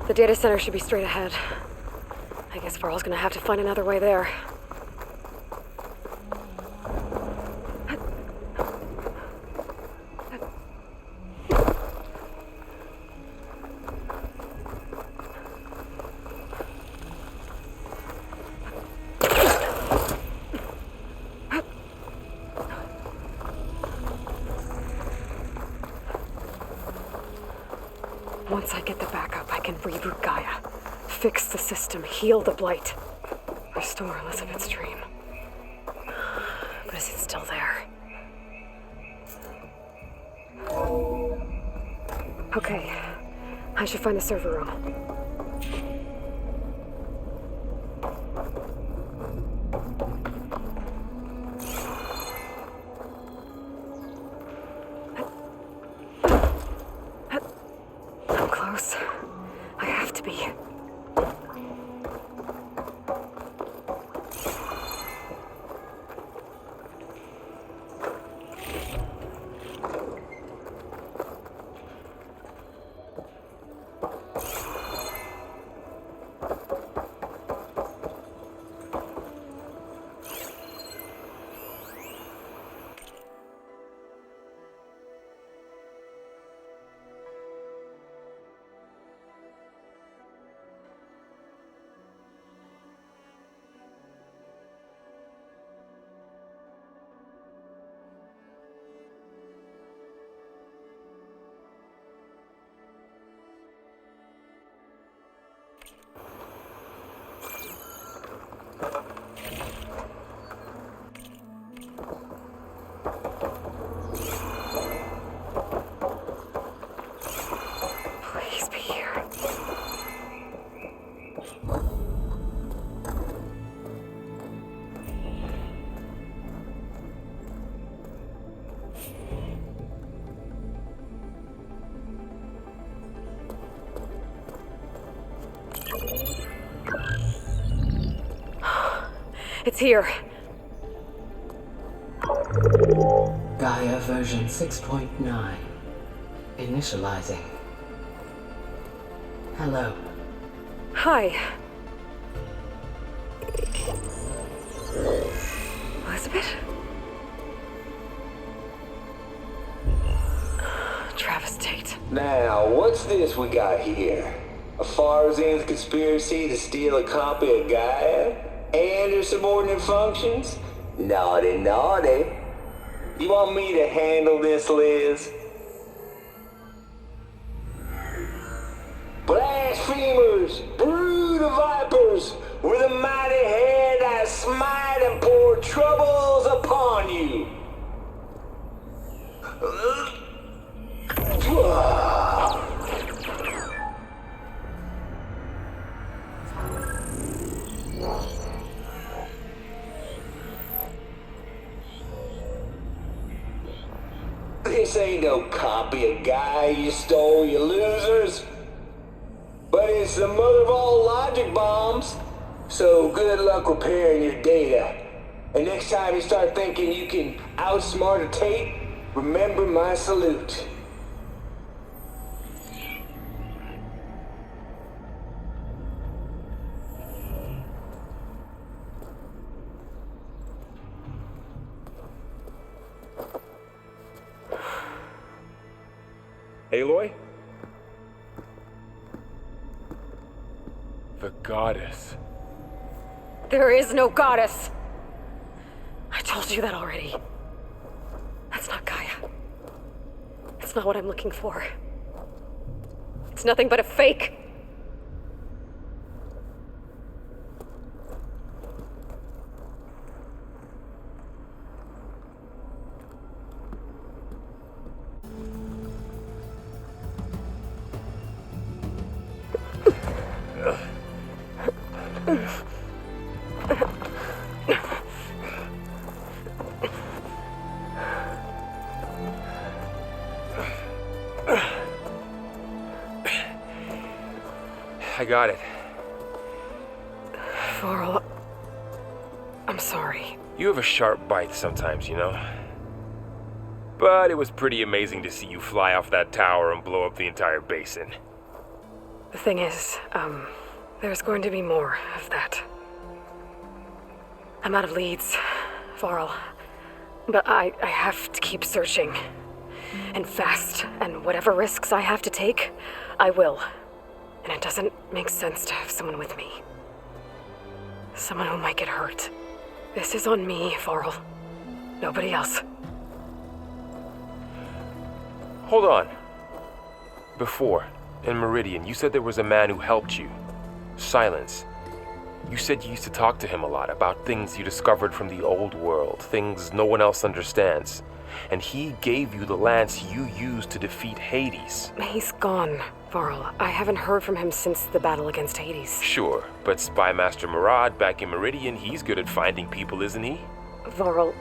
The data center should be straight ahead. I guess Varl's gonna have to find another way there. Once I get the backup, I can reboot Gaia, fix the system, heal the blight, restore Elizabeth's dream. But is it still there? Okay, I should find the server room. I'm close. I have to be. Please be here. It's here. Gaia version 6.9. Initializing. Hello. Hi. Elizabeth? Travis Tate. Now, what's this we got here? A Farzan's conspiracy to steal a copy of Gaia? And her subordinate functions? Naughty, naughty. You want me to handle this, Liz? Blasphemers, brood of vipers, with a mighty hand I smite and pour troubles upon you. This This ain't no copy of Gaia you stole, you losers. But it's the mother of all logic bombs. So good luck repairing your data. And next time you start thinking you can outsmart a tape, remember my salute. Aloy? The goddess. There is no goddess. I told you that already. That's not Gaia. It's not what I'm looking for. It's nothing but a fake. I got it. Varl, I'm sorry. You have a sharp bite sometimes, you know? But it was pretty amazing to see you fly off that tower and blow up the entire basin. The thing is, there's going to be more of that. I'm out of leads, Varl. But I have to keep searching. And fast, and whatever risks I have to take, I will. And it doesn't make sense to have someone with me. Someone who might get hurt. This is on me, Varl. Nobody else. Hold on. Before, in Meridian, you said there was a man who helped you. Silence. You said you used to talk to him a lot about things you discovered from the old world, things no one else understands. And he gave you the lance you used to defeat Hades. He's gone, Varl. I haven't heard from him since the battle against Hades. Sure, but Spy Master Murad back in Meridian, he's good at finding people, isn't he? Varl,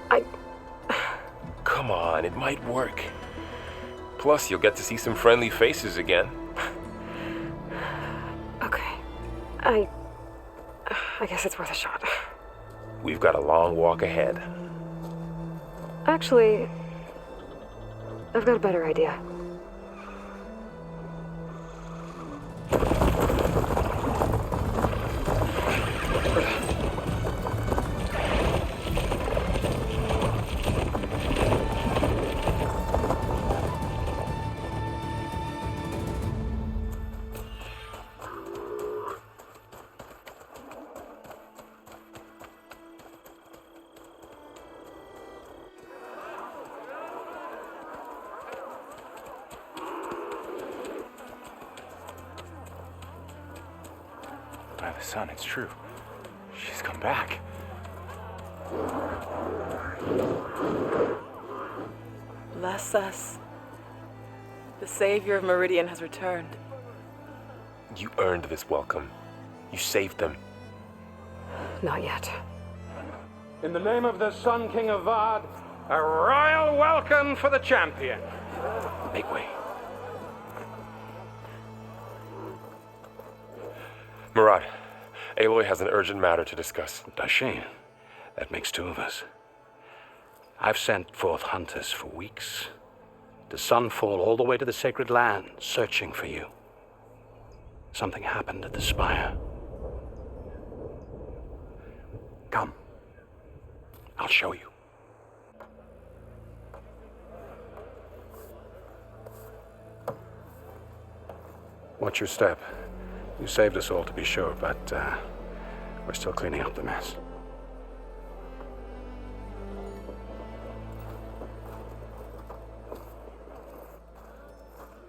Come on, it might work. Plus, you'll get to see some friendly faces again. Okay. I guess it's worth a shot. We've got a long walk ahead. Actually, I've got a better idea. By the sun, it's true. She's come back. Bless us. The savior of Meridian has returned. You earned this welcome. You saved them. Not yet. In the name of the Sun King of Vard, a royal welcome for the champion. Make way. Murad, Aloy has an urgent matter to discuss. Dashane, that makes two of us. I've sent forth hunters for weeks, to Sunfall all the way to the Sacred Land, searching for you. Something happened at the Spire. Come. I'll show you. Watch your step. You saved us all, to be sure, but we're still cleaning up the mess.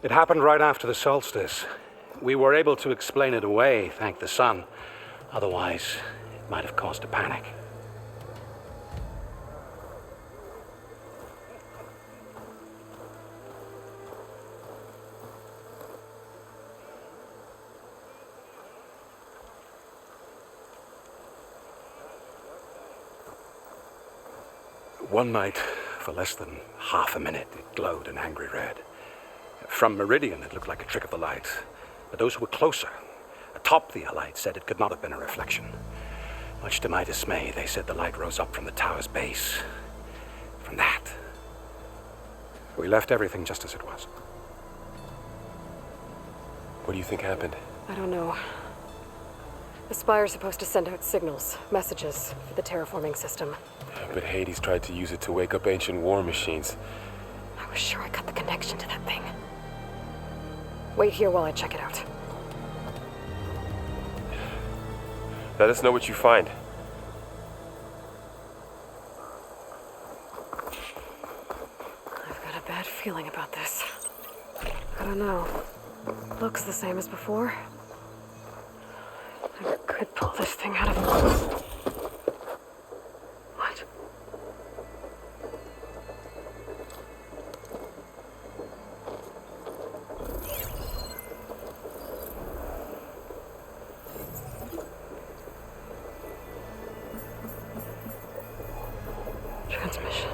It happened right after the solstice. We were able to explain it away, thank the sun. Otherwise, it might have caused a panic. One night, For less than half a minute, it glowed an angry red. From Meridian, it looked like a trick of the light. But those who were closer, atop the light, said it could not have been a reflection. Much to my dismay, they said the light rose up from the tower's base. From that, we left everything just as it was. What do you think happened? I don't know. The Spire's supposed to send out signals, messages, for the terraforming system. But Hades tried to use it to wake up ancient war machines. I was sure I cut the connection to that thing. Wait here while I check it out. Let us know what you find. I've got a bad feeling about this. I don't know. Looks the same as before. I could pull this thing out of... What? Transmission.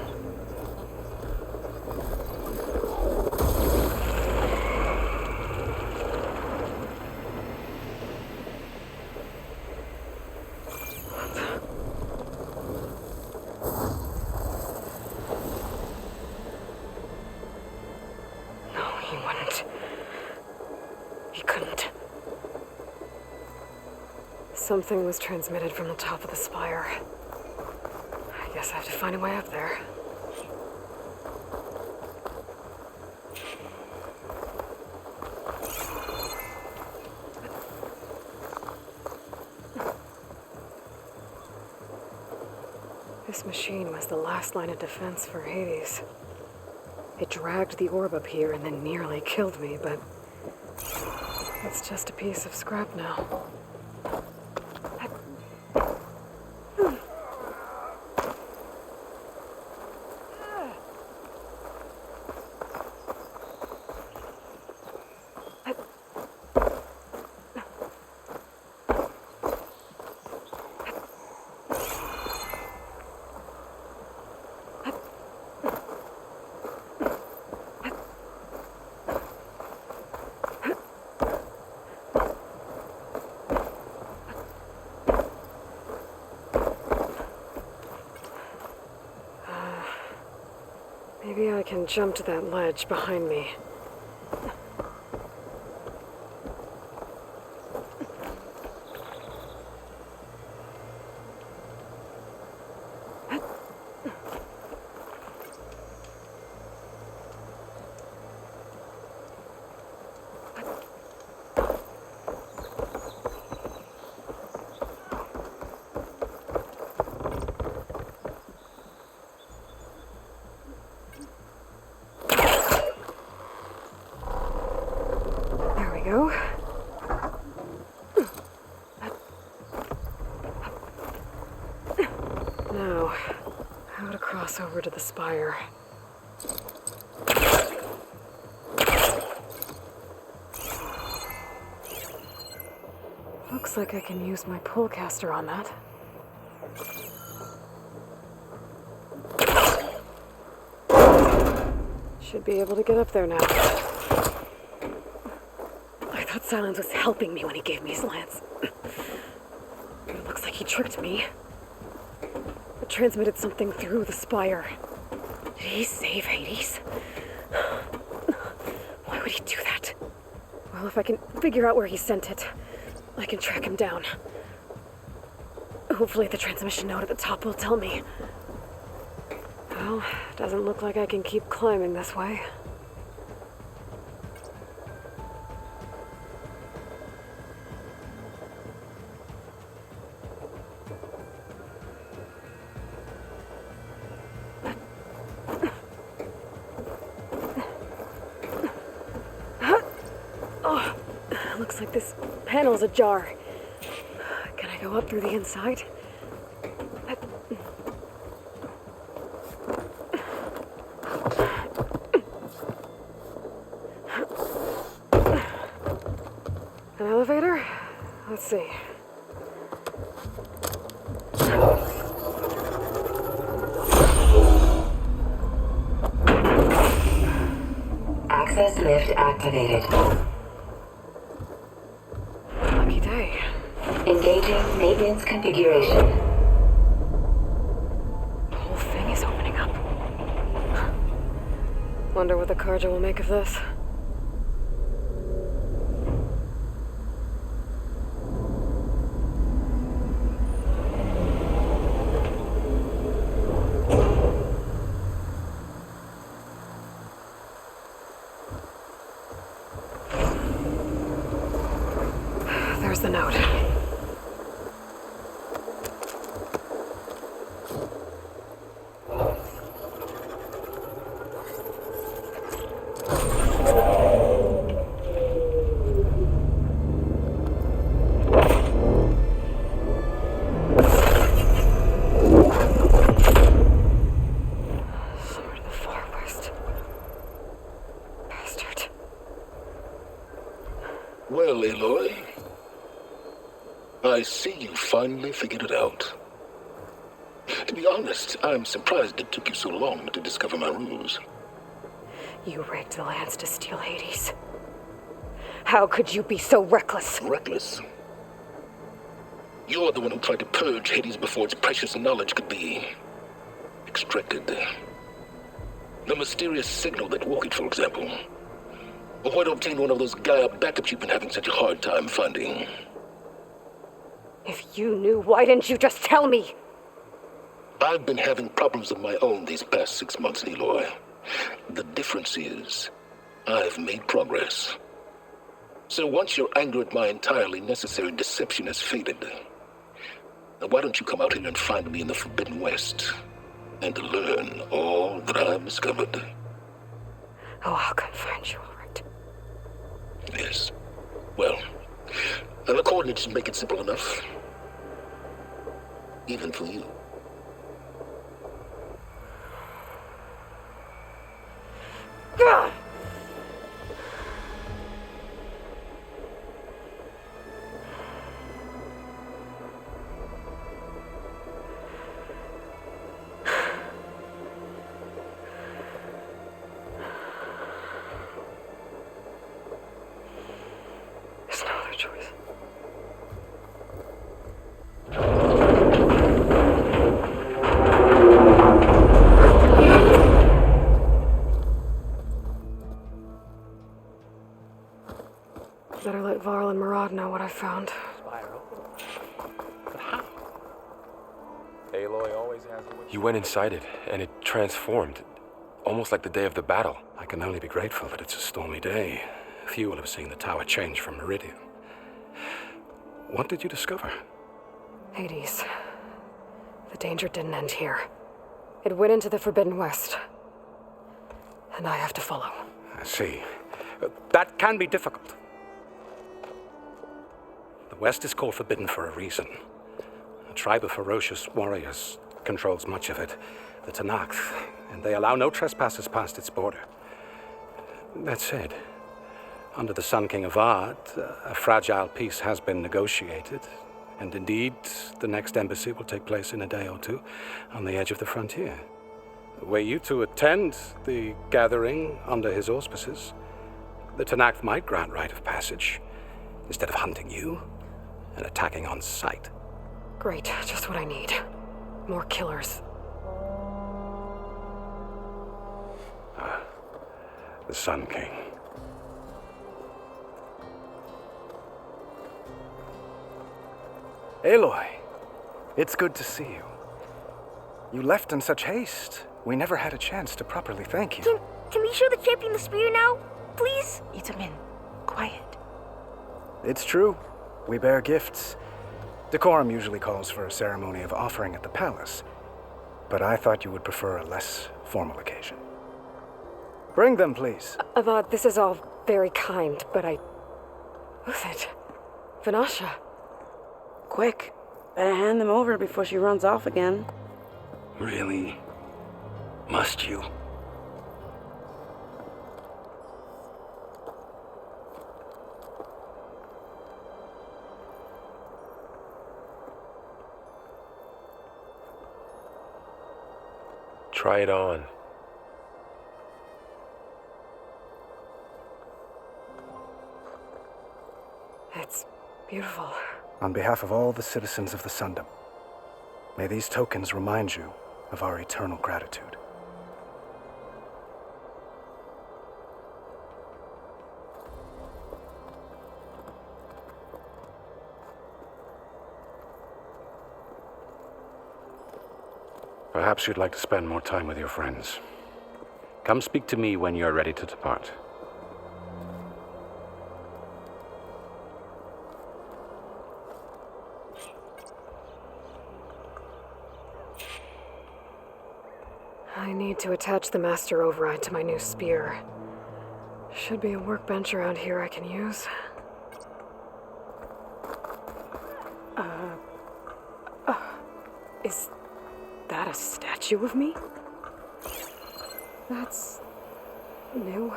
Something was transmitted from the top of the spire. I guess I have to find a way up there. This machine was the last line of defense for Hades. It dragged the orb up here and then nearly killed me, but it's just a piece of scrap now. Maybe I can jump to that ledge behind me. Go. Now, how to cross over to the spire. Looks like I can use my pullcaster on that. Should be able to get up there now. Silence was helping me when he gave me his lance. But it looks like he tricked me. It transmitted something through the spire. Did he save Hades? Why would he do that? Well, if I can figure out where he sent it, I can track him down. Hopefully the transmission node at the top will tell me. Well, doesn't look like I can keep climbing this way. Looks like this panel's ajar. Can I go up through the inside? An elevator? Let's see. Access lift activated. Lucky day. Engaging maintenance configuration. The whole thing is opening up. Wonder what the Carja will make of this. There's the note. Sword of the Far West. Bastard. Well, Aloy, I see you finally figured it out. To be honest, I'm surprised it took you so long to discover my ruse. You rigged the Lance to steal Hades. How could you be so reckless? Reckless? You're the one who tried to purge Hades before its precious knowledge could be extracted. The mysterious signal that woke it, for example. Or why to obtain one of those Gaia backups you've been having such a hard time finding. If you knew, why didn't you just tell me? I've been having problems of my own these past 6 months, Aloy. The difference is, I've made progress. So once your anger at my entirely necessary deception has faded, now why don't you come out here and find me in the Forbidden West, and learn all that I've discovered? Oh, I'll come find you, all right. Yes. Well, the coordinates make it simple enough. Even for you. Ugh! There's no other choice. Better let Varl and Murad know what I found. Aloy always has a way. You went inside it, and it transformed. Almost like the day of the battle. I can only be grateful that it's a stormy day. Few will have seen the tower change from Meridian. What did you discover? Hades. The danger didn't end here. It went into the Forbidden West. And I have to follow. I see. That can be difficult. The West is called Forbidden for a reason. A tribe of ferocious warriors controls much of it, the Tenakth, and they allow no trespassers past its border. That said, under the Sun King Avad, a fragile peace has been negotiated, and indeed, the next embassy will take place in a day or two on the edge of the frontier. Were you to attend the gathering under his auspices, the Tenakth might grant right of passage, instead of hunting you and attacking on sight. Great, just what I need. More killers. The Sun King. Aloy, it's good to see you. You left in such haste. We never had a chance to properly thank you. Can we show the champion the spear now? Please? Itamin, quiet. It's true. We bear gifts. Decorum usually calls for a ceremony of offering at the palace, but I thought you would prefer a less formal occasion. Bring them, please. Avad, this is all very kind, but Who's it? Vanasha. Quick, better hand them over before she runs off again. Really? Must you? Try it on. It's beautiful. On behalf of all the citizens of the Sundom, may these tokens remind you of our eternal gratitude. Perhaps you'd like to spend more time with your friends. Come speak to me when you're ready to depart. I need to attach the master override to my new spear. Should be a workbench around here I can use. Is that a statue of me? That's new.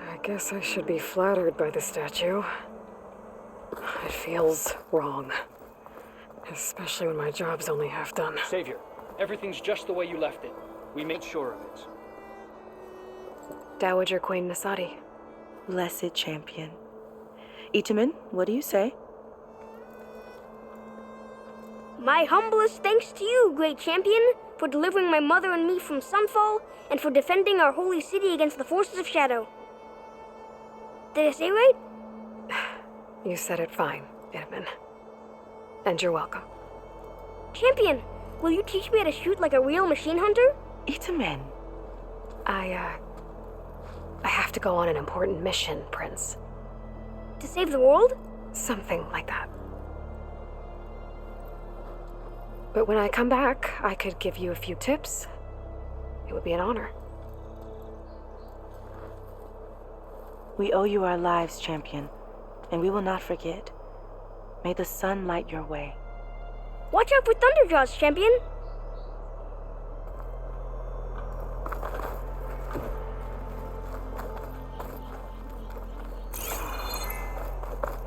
I guess I should be flattered by the statue. It feels wrong. Especially when my job's only half done. Savior, everything's just the way you left it. We made sure of it. Dowager Queen Nasadi. Blessed champion. Itamen, what do you say? My humblest thanks to you, great champion, for delivering my mother and me from Sunfall, and for defending our holy city against the forces of Shadow. Did I say right? You said it fine, Itamen. And you're welcome. Champion, will you teach me how to shoot like a real machine hunter? Itamen. I have to go on an important mission, Prince. To save the world? Something like that. But when I come back, I could give you a few tips. It would be an honor. We owe you our lives, champion, and we will not forget. May the sun light your way. Watch out for Thunderjaws, champion!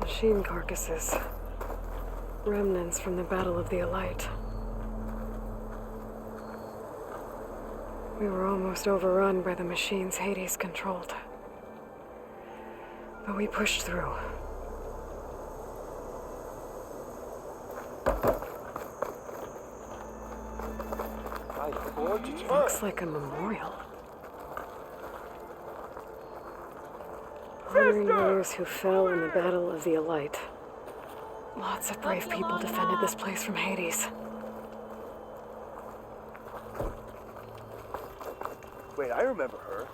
Machine carcasses. Remnants from the Battle of the Elite. We were almost overrun by the machines Hades controlled. But we pushed through. Looks like a memorial. Honoring those who fell in the Battle of the Elite. Lots of brave people defended this place from Hades. Wait, I remember her.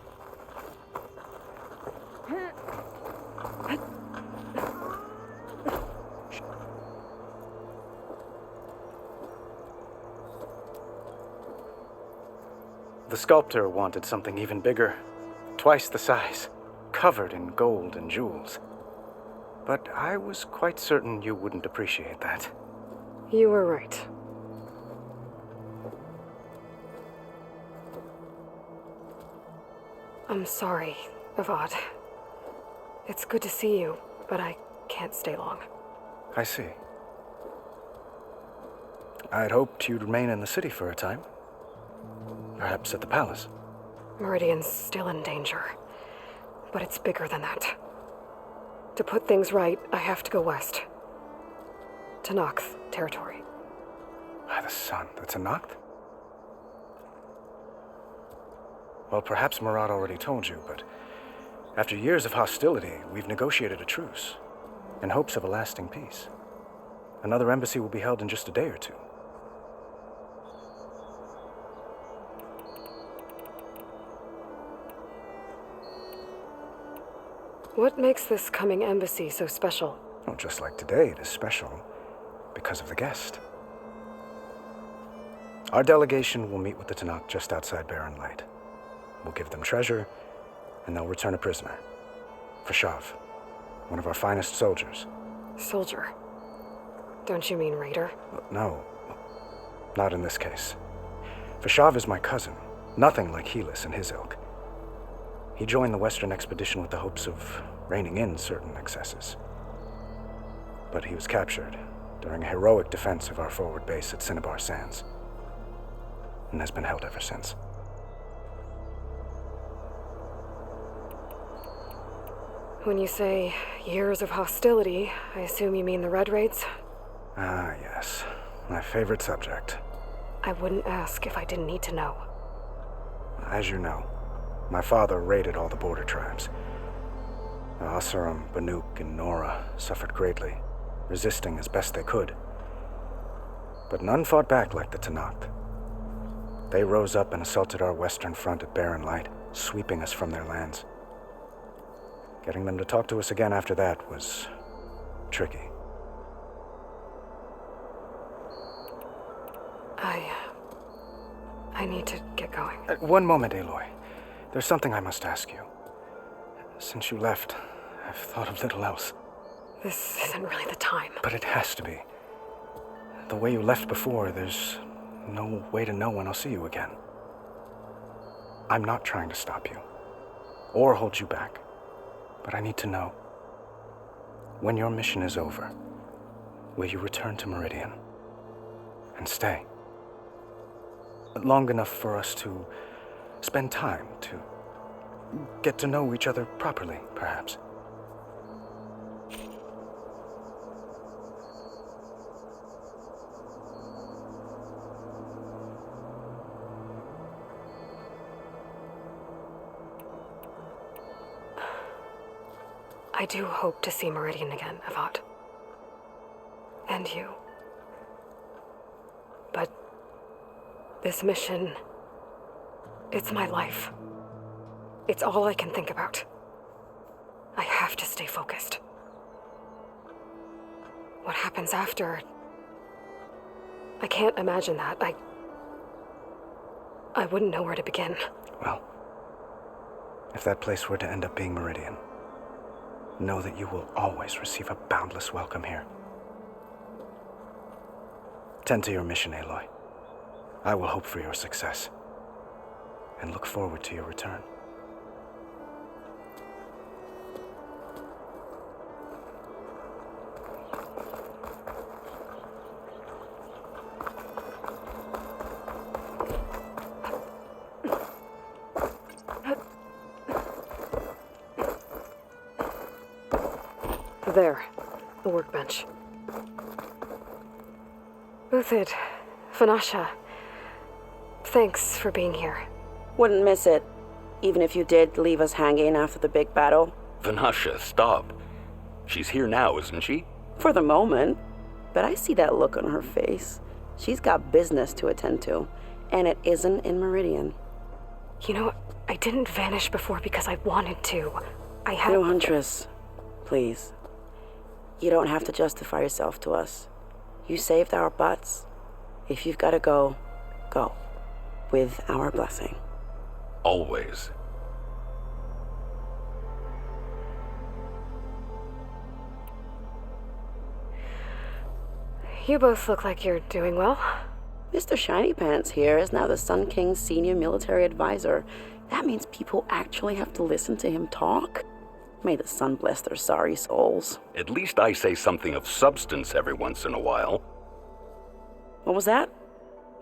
The sculptor wanted something even bigger, twice the size, covered in gold and jewels. But I was quite certain you wouldn't appreciate that. You were right. I'm sorry, Avad. It's good to see you, but I can't stay long. I see. I'd hoped you'd remain in the city for a time. Perhaps at the palace. Meridian's still in danger, but it's bigger than that. To put things right, I have to go west. To Noct territory. By the sun, that's a Noct? Well, perhaps Murad already told you, but after years of hostility, we've negotiated a truce, in hopes of a lasting peace. Another embassy will be held in just a day or two. What makes this coming embassy so special? Oh, just like today, it is special because of the guest. Our delegation will meet with the Tanakh just outside Barren Light. We'll give them treasure, and they'll return a prisoner. Fashav, one of our finest soldiers. Soldier? Don't you mean raider? No, not in this case. Fashav is my cousin, nothing like Helis and his ilk. He joined the Western expedition with the hopes of reining in certain excesses. But he was captured during a heroic defense of our forward base at Cinnabar Sands, and has been held ever since. When you say years of hostility, I assume you mean the Red Raids? Ah, yes. My favorite subject. I wouldn't ask if I didn't need to know. As you know, my father raided all the border tribes. The Asuram, Banuk, and Nora suffered greatly, resisting as best they could. But none fought back like the Tanakh. They rose up and assaulted our western front at Barren Light, sweeping us from their lands. Getting them to talk to us again after that was tricky. I need to get going. One moment, Aloy. There's something I must ask you. Since you left, I've thought of little else. This isn't really the time. But it has to be. The way you left before, there's no way to know when I'll see you again. I'm not trying to stop you, or hold you back, but I need to know. When your mission is over, will you return to Meridian and stay? Long enough for us to spend time, to get to know each other properly, perhaps. I do hope to see Meridian again, Avad. And you. But this mission, it's my life. It's all I can think about. I have to stay focused. What happens after? I can't imagine that. I wouldn't know where to begin. Well, if that place were to end up being Meridian, know that you will always receive a boundless welcome here. Tend to your mission, Aloy. I will hope for your success, and look forward to your return. There, the workbench. Uthid, Vanasha, thanks for being here. Wouldn't miss it, even if you did leave us hanging after the big battle. Vanasha, stop. She's here now, isn't she? For the moment, but I see that look on her face. She's got business to attend to, and it isn't in Meridian. You know, I didn't vanish before because I wanted to. I had... No, Huntress, please. You don't have to justify yourself to us. You saved our butts. If you've got to go, go. With our blessing. Always. You both look like you're doing well. Mr. Shiny Pants here is now the Sun King's senior military advisor. That means people actually have to listen to him talk? May the sun bless their sorry souls. At least I say something of substance every once in a while. What was that?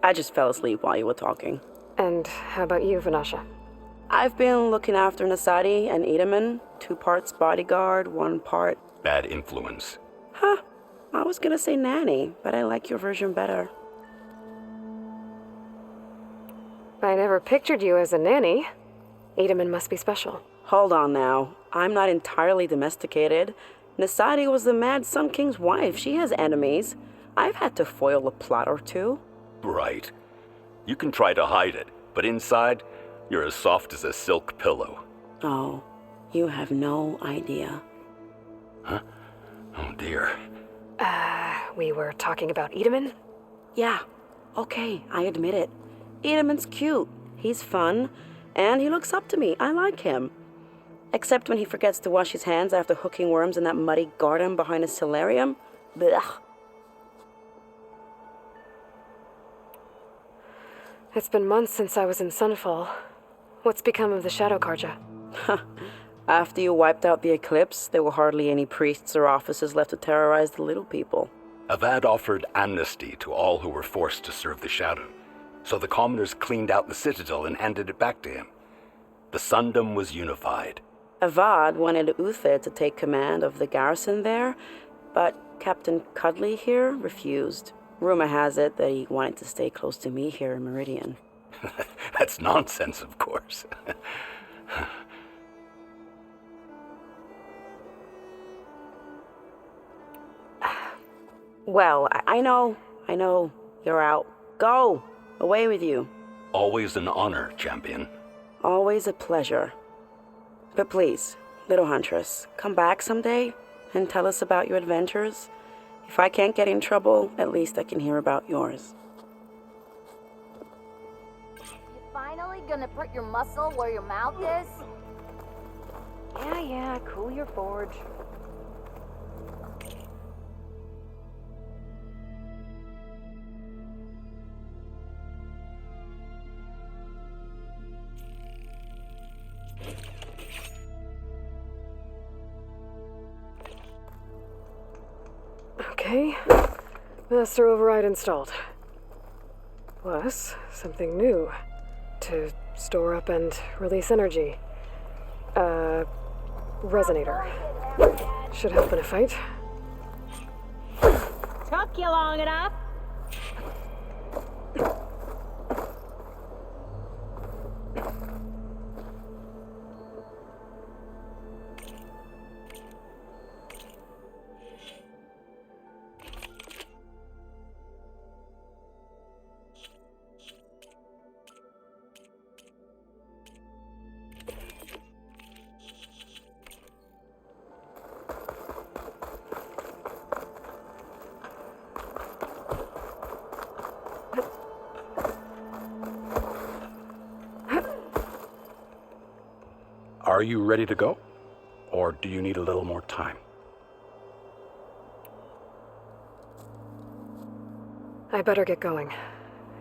I just fell asleep while you were talking. And how about you, Vanasha? I've been looking after Nasadi and Edaman. 2 parts bodyguard, 1 part... Bad influence. Huh. I was gonna say nanny, but I like your version better. I never pictured you as a nanny. Edaman must be special. Hold on now. I'm not entirely domesticated. Nasadi was the Mad Sun King's wife. She has enemies. I've had to foil a plot or 2. Right. You can try to hide it, but inside, you're as soft as a silk pillow. Oh, you have no idea. Huh? Oh dear. We were talking about Edaman? Yeah. Okay, I admit it. Edaman's cute. He's fun. And he looks up to me. I like him. Except when he forgets to wash his hands after hooking worms in that muddy garden behind his solarium. Blech. It's been months since I was in Sunfall. What's become of the Shadow Karja? After you wiped out the eclipse, there were hardly any priests or officers left to terrorize the little people. Avad offered amnesty to all who were forced to serve the Shadow, so the commoners cleaned out the citadel and handed it back to him. The Sundom was unified. Avad wanted Uther to take command of the garrison there, but Captain Cudley here refused. Rumor has it that he wanted to stay close to me here in Meridian. That's nonsense, of course. Well, I know. You're out. Go! Away with you. Always an honor, champion. Always a pleasure. But please, little huntress, come back someday and tell us about your adventures. If I can't get in trouble, at least I can hear about yours. You finally gonna put your muscle where your mouth is? Yeah, cool your forge. Okay, master override installed. Plus, something new. To store up and release energy. Resonator. Should help in a fight. Took you long enough. Are you ready to go? Or do you need a little more time? I better get going.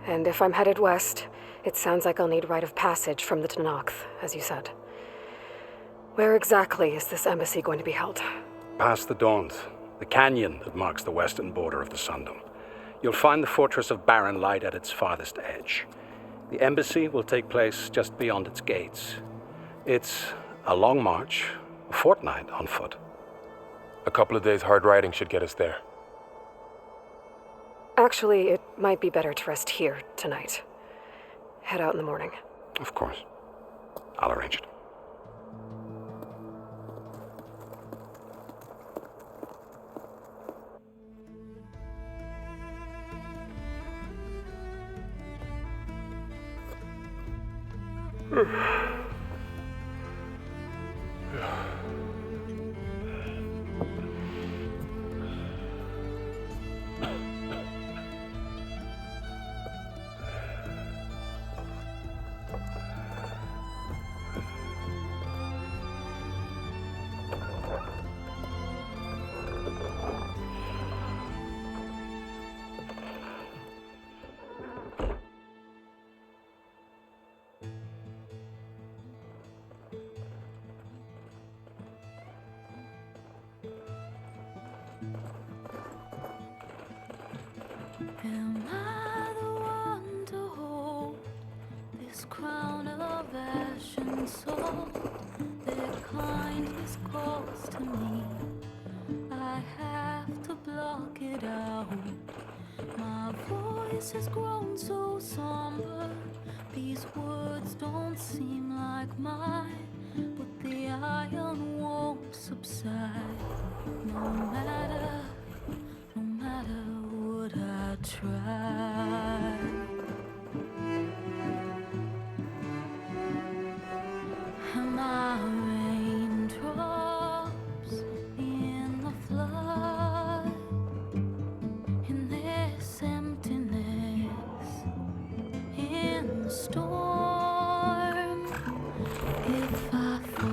And if I'm headed west, it sounds like I'll need rite of passage from the Tenakth, as you said. Where exactly is this embassy going to be held? Past the Daunt, the canyon that marks the western border of the Sundom. You'll find the fortress of Barren Light at its farthest edge. The embassy will take place just beyond its gates. It's a long march, a fortnight on foot. A couple of days hard riding should get us there. Actually, it might be better to rest here tonight. Head out in the morning. Of course. I'll arrange it. Am I the one to hold this crown of ash and salt? Their kindness calls to me. I have to block it out. My voice has grown so somber. These words don't seem like mine, but the iron won't subside. No matter what I try. Am I raindrops in the flood? In this emptiness, in the storm. If I fall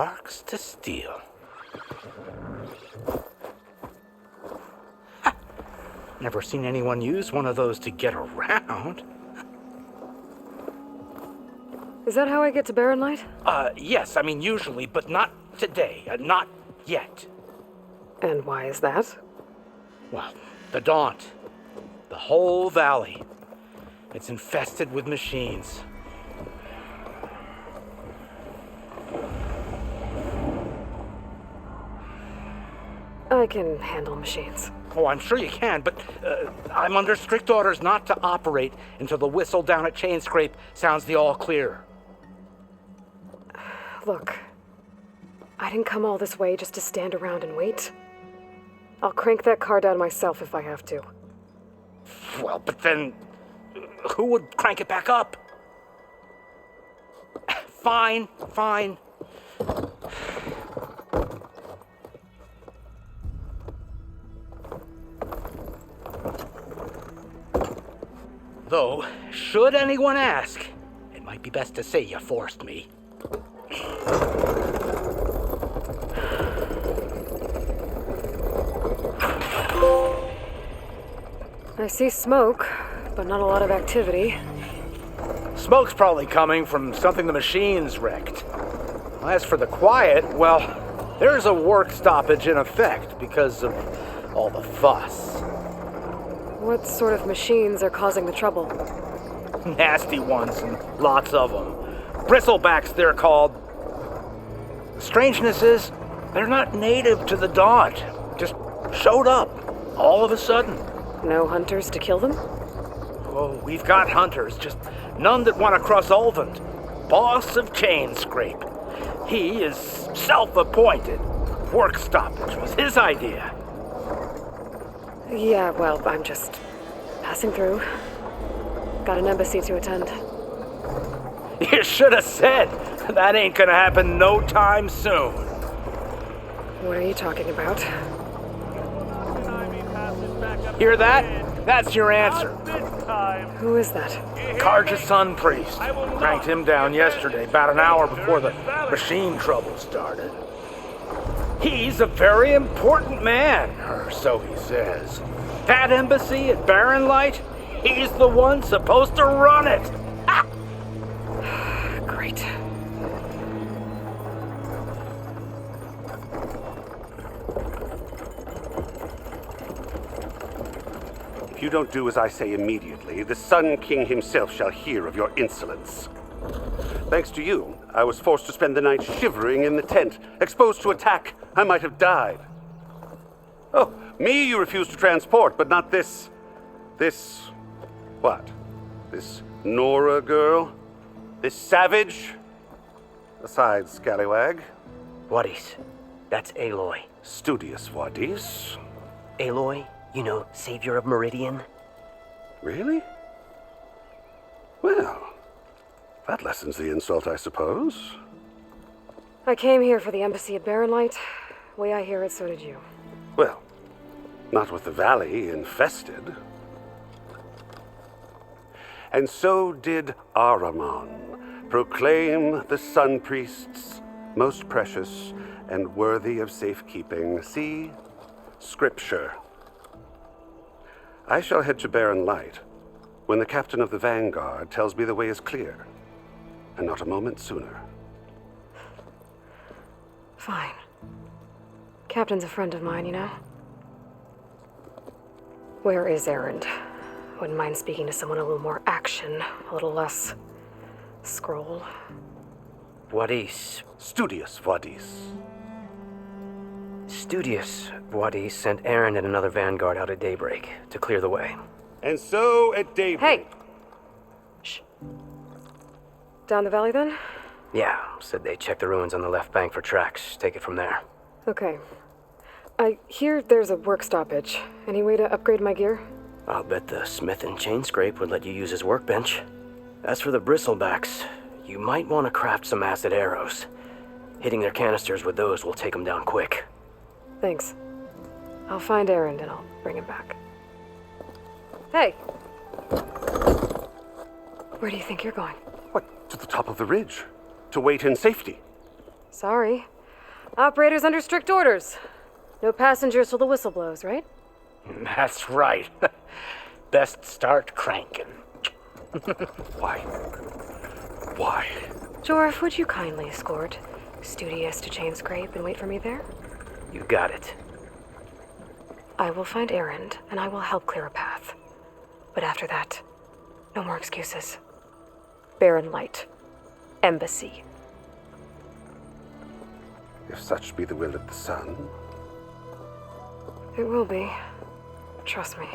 Sparks to steel. Never seen anyone use one of those to get around. Is that how I get to Barren Light? Yes, I mean usually, but not today. Not yet. And why is that? Well, the Daunt. The whole valley. It's infested with machines. I can handle machines. Oh, I'm sure you can, but I'm under strict orders not to operate until the whistle down at Chain Scrape sounds the all clear. Look, I didn't come all this way just to stand around and wait. I'll crank that car down myself if I have to. Well, but then who would crank it back up? Fine. Though, should anyone ask, it might be best to say you forced me. I see smoke, but not a lot of activity. Smoke's probably coming from something the machines wrecked. As for the quiet, well, there's a work stoppage in effect because of all the fuss. What sort of machines are causing the trouble? Nasty ones, and lots of them. Bristlebacks, they're called. The strangeness is, they're not native to the Daunt. Just showed up, all of a sudden. No hunters to kill them? Oh, we've got hunters, just none that want to cross Ulvund. Boss of Chain Scrape. He is self-appointed. Work stoppage was his idea. Yeah, well, I'm just passing through. Got an embassy to attend. You should have said. That ain't gonna happen no time soon. What are you talking about? Hear that? That's your answer. Who is that? Karja's son priest. Cranked him down yesterday, about an hour before the machine trouble started. He's a very important man, or so he says. That embassy at Barren Light, he's the one supposed to run it. Ah! Great. If you don't do as I say immediately, the Sun King himself shall hear of your insolence. Thanks to you, I was forced to spend the night shivering in the tent, exposed to attack. I might have died. Oh, me you refuse to transport, but not this... what? This Nora girl? This savage? Besides, scallywag. Wadis. That's Aloy. Studious Wadis. Aloy, you know, savior of Meridian. Really? Well, that lessens the insult, I suppose. I came here for the embassy at Barren Light. Way I hear it, so did you. Well, not with the valley infested. And so did Ahriman proclaim the Sun Priests most precious and worthy of safekeeping. See? Scripture. I shall head to Barren Light when the captain of the Vanguard tells me the way is clear, and not a moment sooner. Fine. Captain's a friend of mine, you know? Where is Erend? Wouldn't mind speaking to someone a little more action, a little less scroll. Wadis. Studious Wadis. Studious Wadis sent Aaron and another Vanguard out at daybreak to clear the way. And so at daybreak... Hey! Shh. Down the valley, then? Yeah, said they checked the ruins on the left bank for tracks. Take it from there. Okay. I hear there's a work stoppage. Any way to upgrade my gear? I'll bet the smith and chain scrape would let you use his workbench. As for the bristlebacks, you might want to craft some acid arrows. Hitting their canisters with those will take them down quick. Thanks. I'll find Erend and I'll bring him back. Hey! Where do you think you're going? What, to the top of the ridge? To wait in safety. Sorry. Operator's under strict orders. No passengers till the whistle blows, right? That's right. Best start cranking. Why? Why? Jorf, would you kindly escort Studious to Chainscrape and wait for me there? You got it. I will find Erend, and I will help clear a path. But after that, no more excuses. Barren Light. Embassy. If such be the will of the sun. It will be. Trust me.